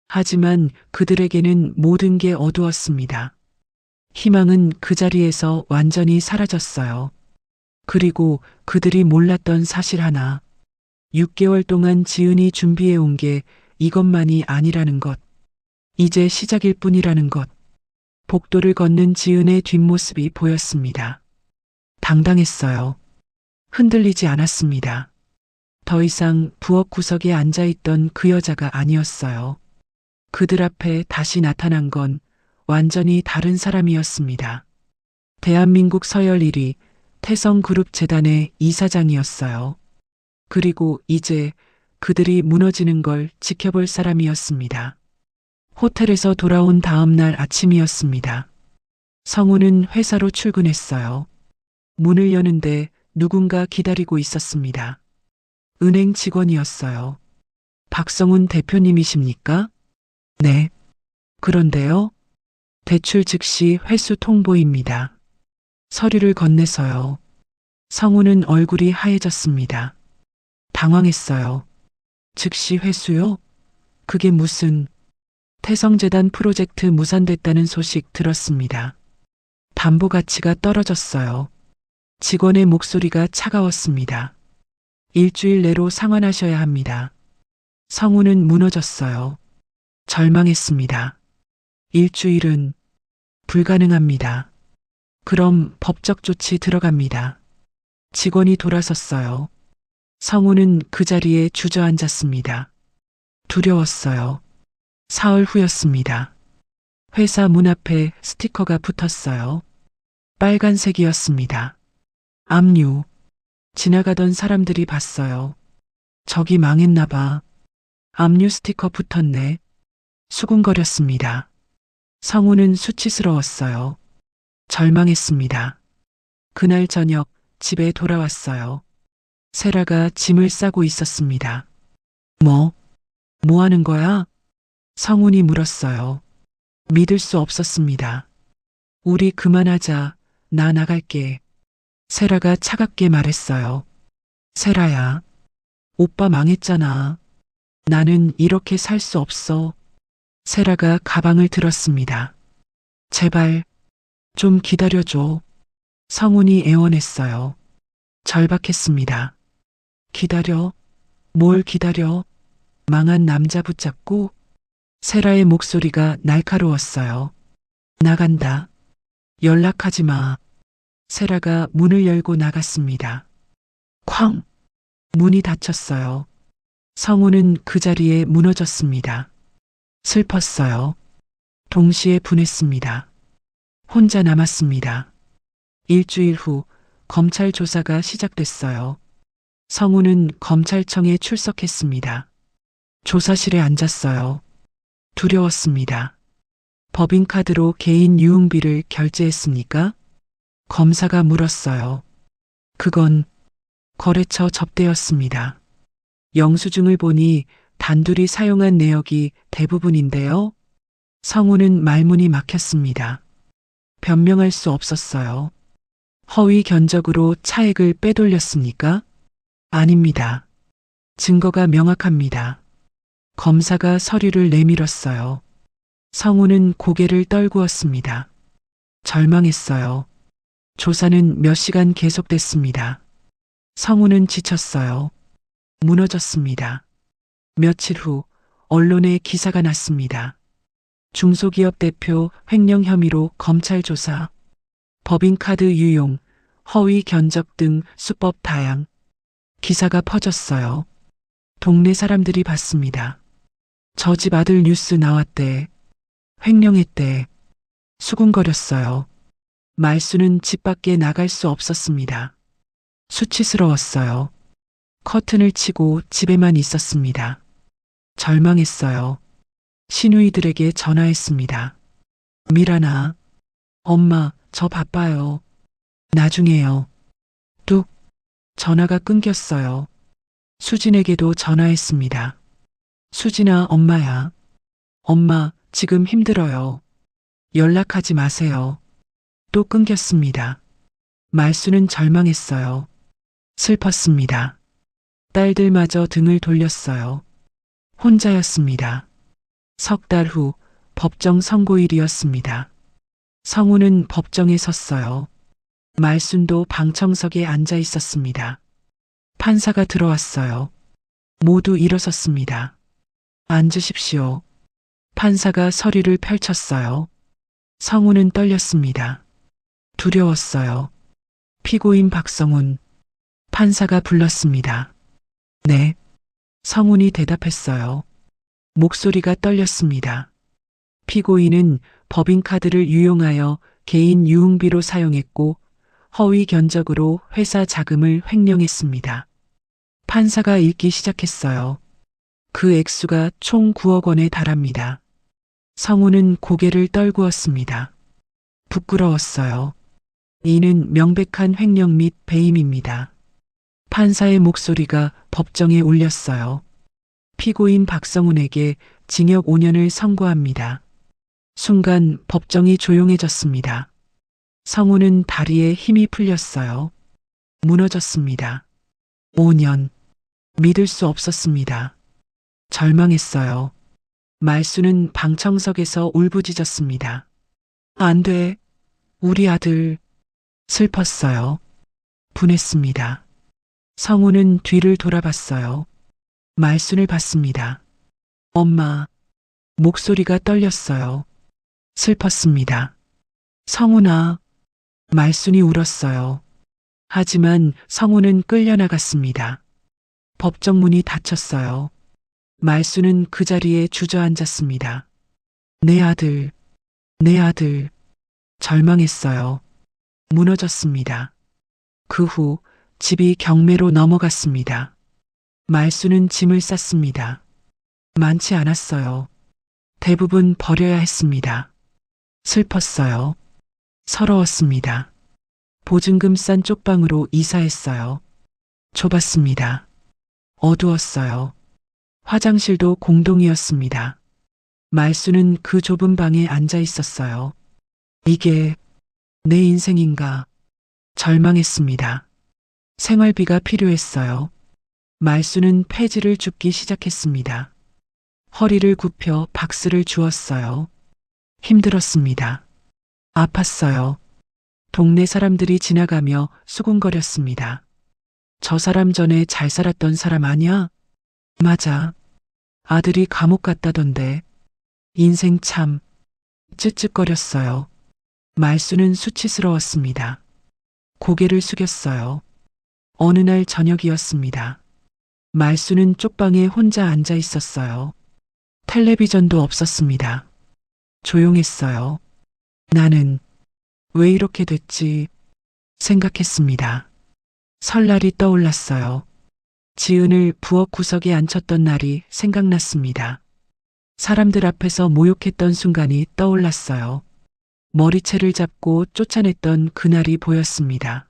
하지만 그들에게는 모든 게 어두웠습니다. 희망은 그 자리에서 완전히 사라졌어요. 그리고 그들이 몰랐던 사실 하나. 6개월 동안 지은이 준비해 온 게 이것만이 아니라는 것. 이제 시작일 뿐이라는 것. 복도를 걷는 지은의 뒷모습이 보였습니다. 당당했어요. 흔들리지 않았습니다. 더 이상 부엌 구석에 앉아있던 그 여자가 아니었어요. 그들 앞에 다시 나타난 건 완전히 다른 사람이었습니다. 대한민국 서열 1위 태성그룹재단의 이사장이었어요. 그리고 이제 그들이 무너지는 걸 지켜볼 사람이었습니다. 호텔에서 돌아온 다음 날 아침이었습니다. 성우는 회사로 출근했어요. 문을 여는데 누군가 기다리고 있었습니다. 은행 직원이었어요. 박성훈 대표님이십니까? 네. 그런데요? 대출 즉시 회수 통보입니다. 서류를 건네서요. 성우는 얼굴이 하얘졌습니다. 당황했어요. 즉시 회수요? 그게 무슨... 태성재단 프로젝트 무산됐다는 소식 들었습니다. 담보 가치가 떨어졌어요. 직원의 목소리가 차가웠습니다. 일주일 내로 상환하셔야 합니다. 성우는 무너졌어요. 절망했습니다. 일주일은 불가능합니다. 그럼 법적 조치 들어갑니다. 직원이 돌아섰어요. 성우는 그 자리에 주저앉았습니다. 두려웠어요. 사흘 후였습니다. 회사 문 앞에 스티커가 붙었어요. 빨간색이었습니다. 압류. 지나가던 사람들이 봤어요. 저기 망했나 봐. 압류 스티커 붙었네. 수군거렸습니다. 성우는 수치스러웠어요. 절망했습니다. 그날 저녁 집에 돌아왔어요. 세라가 짐을 싸고 있었습니다. 뭐 하는 거야? 성훈이 물었어요. 믿을 수 없었습니다. 우리 그만하자. 나 나갈게. 세라가 차갑게 말했어요. 세라야, 오빠 망했잖아. 나는 이렇게 살 수 없어. 세라가 가방을 들었습니다. 제발 좀 기다려줘. 성훈이 애원했어요. 절박했습니다. 기다려? 뭘 기다려? 망한 남자 붙잡고? 세라의 목소리가 날카로웠어요. 나간다. 연락하지 마. 세라가 문을 열고 나갔습니다. 쾅! 문이 닫혔어요. 성우는 그 자리에 무너졌습니다. 슬펐어요. 동시에 분했습니다. 혼자 남았습니다. 일주일 후 검찰 조사가 시작됐어요. 성우는 검찰청에 출석했습니다. 조사실에 앉았어요. 두려웠습니다. 법인카드로 개인 유흥비를 결제했습니까? 검사가 물었어요. 그건 거래처 접대였습니다. 영수증을 보니 단둘이 사용한 내역이 대부분인데요. 성우는 말문이 막혔습니다. 변명할 수 없었어요. 허위 견적으로 차액을 빼돌렸습니까? 아닙니다. 증거가 명확합니다. 검사가 서류를 내밀었어요. 성우는 고개를 떨구었습니다. 절망했어요. 조사는 몇 시간 계속됐습니다. 성우는 지쳤어요. 무너졌습니다. 며칠 후 언론에 기사가 났습니다. 중소기업 대표 횡령 혐의로 검찰 조사, 법인카드 유용, 허위 견적 등 수법 다양. 기사가 퍼졌어요. 동네 사람들이 봤습니다. 저 집 아들 뉴스 나왔대. 횡령했대. 수군거렸어요. 말수는 집 밖에 나갈 수 없었습니다. 수치스러웠어요. 커튼을 치고 집에만 있었습니다. 절망했어요. 시누이들에게 전화했습니다. 미란아, 엄마, 저 바빠요. 나중에요. 뚝. 전화가 끊겼어요. 수진에게도 전화했습니다. 수진아, 엄마야. 엄마, 지금 힘들어요. 연락하지 마세요. 또 끊겼습니다. 말수는 절망했어요. 슬펐습니다. 딸들마저 등을 돌렸어요. 혼자였습니다. 석 달 후 법정 선고일이었습니다. 성우는 법정에 섰어요. 말순도 방청석에 앉아 있었습니다. 판사가 들어왔어요. 모두 일어섰습니다. 앉으십시오. 판사가 서류를 펼쳤어요. 성우는 떨렸습니다. 두려웠어요. 피고인 박성훈. 판사가 불렀습니다. 네. 성훈이 대답했어요. 목소리가 떨렸습니다. 피고인은 법인카드를 유용하여 개인 유흥비로 사용했고 허위 견적으로 회사 자금을 횡령했습니다. 판사가 읽기 시작했어요. 그 액수가 총 9억 원에 달합니다. 성우는 고개를 떨구었습니다. 부끄러웠어요. 이는 명백한 횡령 및 배임입니다. 판사의 목소리가 법정에 울렸어요. 피고인 박성훈에게 징역 5년을 선고합니다. 순간 법정이 조용해졌습니다. 성우는 다리에 힘이 풀렸어요. 무너졌습니다. 5년. 믿을 수 없었습니다. 절망했어요. 말수는 방청석에서 울부짖었습니다. 안 돼. 우리 아들. 슬펐어요. 분했습니다. 성우는 뒤를 돌아봤어요. 말순을 봤습니다. 엄마. 목소리가 떨렸어요. 슬펐습니다. 성훈아. 말순이 울었어요. 하지만 성우는 끌려나갔습니다. 법정 문이 닫혔어요. 말순은 그 자리에 주저앉았습니다. 내 아들, 내 아들. 절망했어요. 무너졌습니다. 그 후 집이 경매로 넘어갔습니다. 말수는 짐을 쌌습니다. 많지 않았어요. 대부분 버려야 했습니다. 슬펐어요. 서러웠습니다. 보증금 싼 쪽방으로 이사했어요. 좁았습니다. 어두웠어요. 화장실도 공동이었습니다. 말수는 그 좁은 방에 앉아 있었어요. 이게 내 인생인가? 절망했습니다. 생활비가 필요했어요. 말수는 폐지를 줍기 시작했습니다. 허리를 굽혀 박스를 주었어요. 힘들었습니다. 아팠어요. 동네 사람들이 지나가며 수군거렸습니다. 저 사람 전에 잘 살았던 사람 아니야? 맞아. 아들이 감옥 갔다던데. 인생 참. 쯧쯧거렸어요. 말수는 수치스러웠습니다. 고개를 숙였어요. 어느 날 저녁이었습니다. 말수는 쪽방에 혼자 앉아 있었어요. 텔레비전도 없었습니다. 조용했어요. 나는 왜 이렇게 됐지 생각했습니다. 설날이 떠올랐어요. 지은을 부엌 구석에 앉혔던 날이 생각났습니다. 사람들 앞에서 모욕했던 순간이 떠올랐어요. 머리채를 잡고 쫓아냈던 그날이 보였습니다.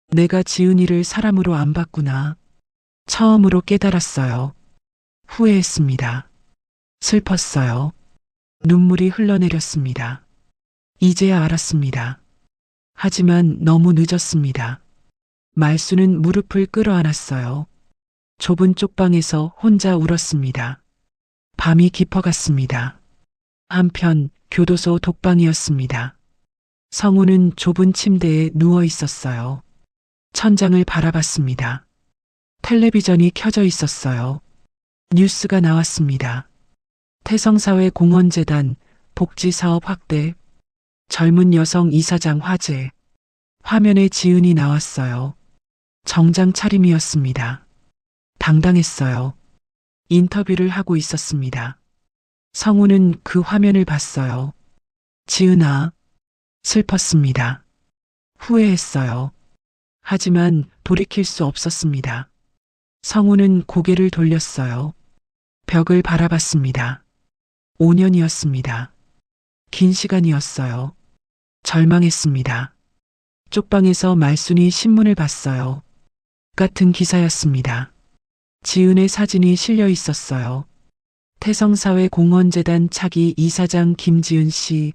내가 지은이를 사람으로 안 봤구나. 처음으로 깨달았어요. 후회했습니다. 슬펐어요. 눈물이 흘러내렸습니다. 이제야 알았습니다. 하지만 너무 늦었습니다. 말수는 무릎을 끌어안았어요. 좁은 쪽방에서 혼자 울었습니다. 밤이 깊어갔습니다. 한편 교도소 독방이었습니다. 성우는 좁은 침대에 누워 있었어요. 천장을 바라봤습니다. 텔레비전이 켜져 있었어요. 뉴스가 나왔습니다. 태성사회공헌재단 복지사업 확대, 젊은 여성 이사장 화제. 화면에 지은이 나왔어요. 정장 차림이었습니다. 당당했어요. 인터뷰를 하고 있었습니다. 성우는 그 화면을 봤어요. 지은아, 슬펐습니다. 후회했어요. 하지만 돌이킬 수 없었습니다. 성우는 고개를 돌렸어요. 벽을 바라봤습니다. 5년이었습니다. 긴 시간이었어요. 절망했습니다. 쪽방에서 말순이 신문을 봤어요. 같은 기사였습니다. 지은의 사진이 실려 있었어요. 태성사회공헌재단 차기 이사장 김지은 씨.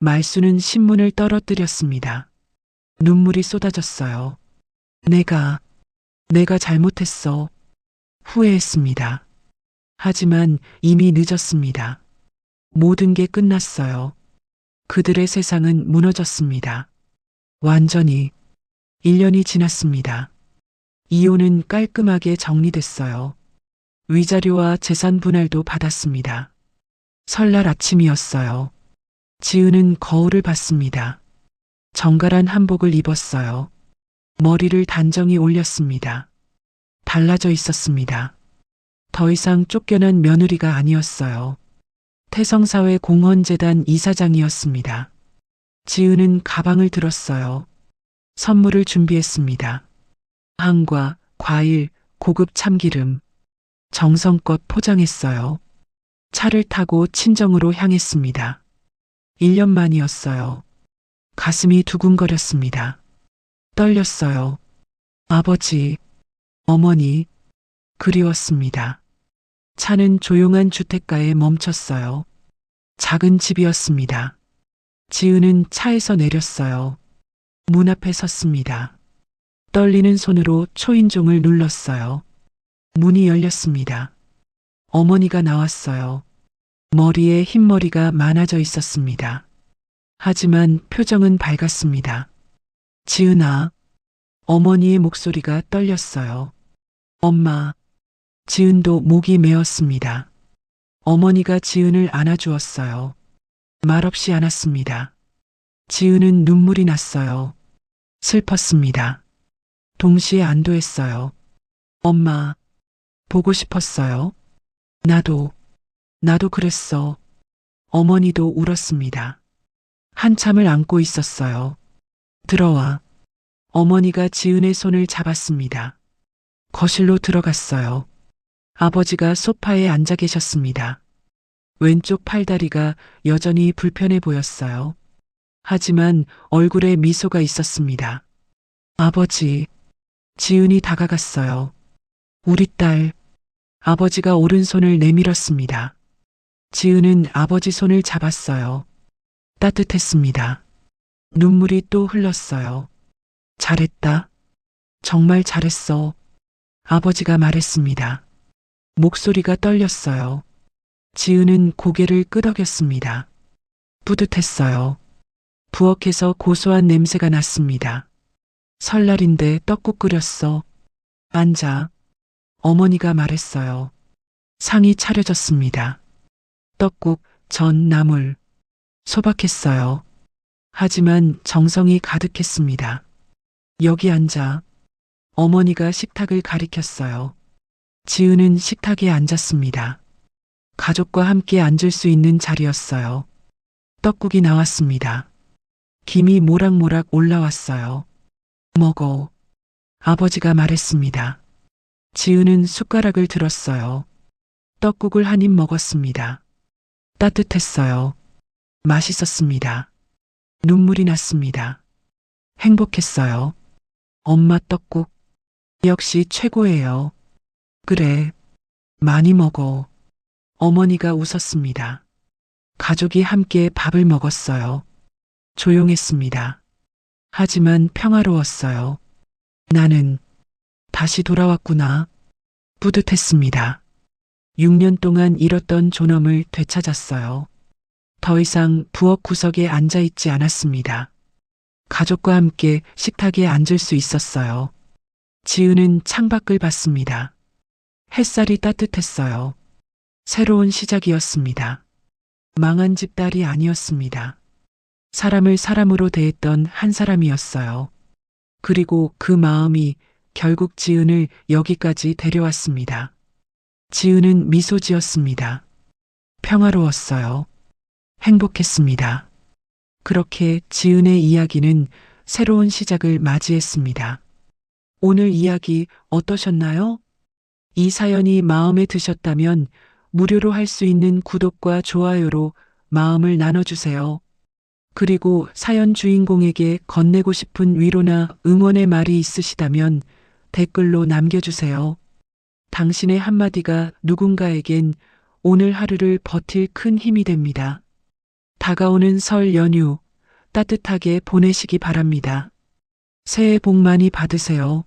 말순은 신문을 떨어뜨렸습니다. 눈물이 쏟아졌어요. 내가 잘못했어. 후회했습니다. 하지만 이미 늦었습니다. 모든 게 끝났어요. 그들의 세상은 무너졌습니다. 완전히 1년이 지났습니다. 이혼은 깔끔하게 정리됐어요. 위자료와 재산 분할도 받았습니다. 설날 아침이었어요. 지은은 거울을 봤습니다. 정갈한 한복을 입었어요. 머리를 단정히 올렸습니다. 달라져 있었습니다. 더 이상 쫓겨난 며느리가 아니었어요. 태성사회공헌재단 이사장이었습니다. 지은은 가방을 들었어요. 선물을 준비했습니다. 빵과 과일, 고급 참기름. 정성껏 포장했어요. 차를 타고 친정으로 향했습니다. 1년 만이었어요. 가슴이 두근거렸습니다. 떨렸어요. 아버지, 어머니, 그리웠습니다. 차는 조용한 주택가에 멈췄어요. 작은 집이었습니다. 지은은 차에서 내렸어요. 문 앞에 섰습니다. 떨리는 손으로 초인종을 눌렀어요. 문이 열렸습니다. 어머니가 나왔어요. 머리에 흰머리가 많아져 있었습니다. 하지만 표정은 밝았습니다. 지은아, 어머니의 목소리가 떨렸어요. 엄마, 지은도 목이 메었습니다. 어머니가 지은을 안아주었어요. 말없이 안았습니다. 지은은 눈물이 났어요. 슬펐습니다. 동시에 안도했어요. 엄마, 보고 싶었어요. 나도 그랬어. 어머니도 울었습니다. 한참을 안고 있었어요. 들어와. 어머니가 지은의 손을 잡았습니다. 거실로 들어갔어요. 아버지가 소파에 앉아 계셨습니다. 왼쪽 팔다리가 여전히 불편해 보였어요. 하지만 얼굴에 미소가 있었습니다. 아버지, 지은이 다가갔어요. 우리 딸. 아버지가 오른손을 내밀었습니다. 지은은 아버지 손을 잡았어요. 따뜻했습니다. 눈물이 또 흘렀어요. 잘했다. 정말 잘했어. 아버지가 말했습니다. 목소리가 떨렸어요. 지은은 고개를 끄덕였습니다. 뿌듯했어요. 부엌에서 고소한 냄새가 났습니다. 설날인데 떡국 끓였어. 앉아. 어머니가 말했어요. 상이 차려졌습니다. 떡국, 전, 나물. 소박했어요. 하지만 정성이 가득했습니다. 여기 앉아. 어머니가 식탁을 가리켰어요. 지은은 식탁에 앉았습니다. 가족과 함께 앉을 수 있는 자리였어요. 떡국이 나왔습니다. 김이 모락모락 올라왔어요. 먹어. 아버지가 말했습니다. 지은은 숟가락을 들었어요. 떡국을 한 입 먹었습니다. 따뜻했어요. 맛있었습니다. 눈물이 났습니다. 행복했어요. 엄마 떡국. 역시 최고예요. 그래. 많이 먹어. 어머니가 웃었습니다. 가족이 함께 밥을 먹었어요. 조용했습니다. 하지만 평화로웠어요. 나는 다시 돌아왔구나. 뿌듯했습니다. 6년 동안 잃었던 존엄을 되찾았어요. 더 이상 부엌 구석에 앉아 있지 않았습니다. 가족과 함께 식탁에 앉을 수 있었어요. 지은은 창밖을 봤습니다. 햇살이 따뜻했어요. 새로운 시작이었습니다. 망한 집 딸이 아니었습니다. 사람을 사람으로 대했던 한 사람이었어요. 그리고 그 마음이 결국 지은을 여기까지 데려왔습니다. 지은은 미소 지었습니다. 평화로웠어요. 행복했습니다. 그렇게 지은의 이야기는 새로운 시작을 맞이했습니다. 오늘 이야기 어떠셨나요? 이 사연이 마음에 드셨다면 무료로 할 수 있는 구독과 좋아요로 마음을 나눠주세요. 그리고 사연 주인공에게 건네고 싶은 위로나 응원의 말이 있으시다면 댓글로 남겨주세요. 당신의 한마디가 누군가에겐 오늘 하루를 버틸 큰 힘이 됩니다. 다가오는 설 연휴 따뜻하게 보내시기 바랍니다. 새해 복 많이 받으세요.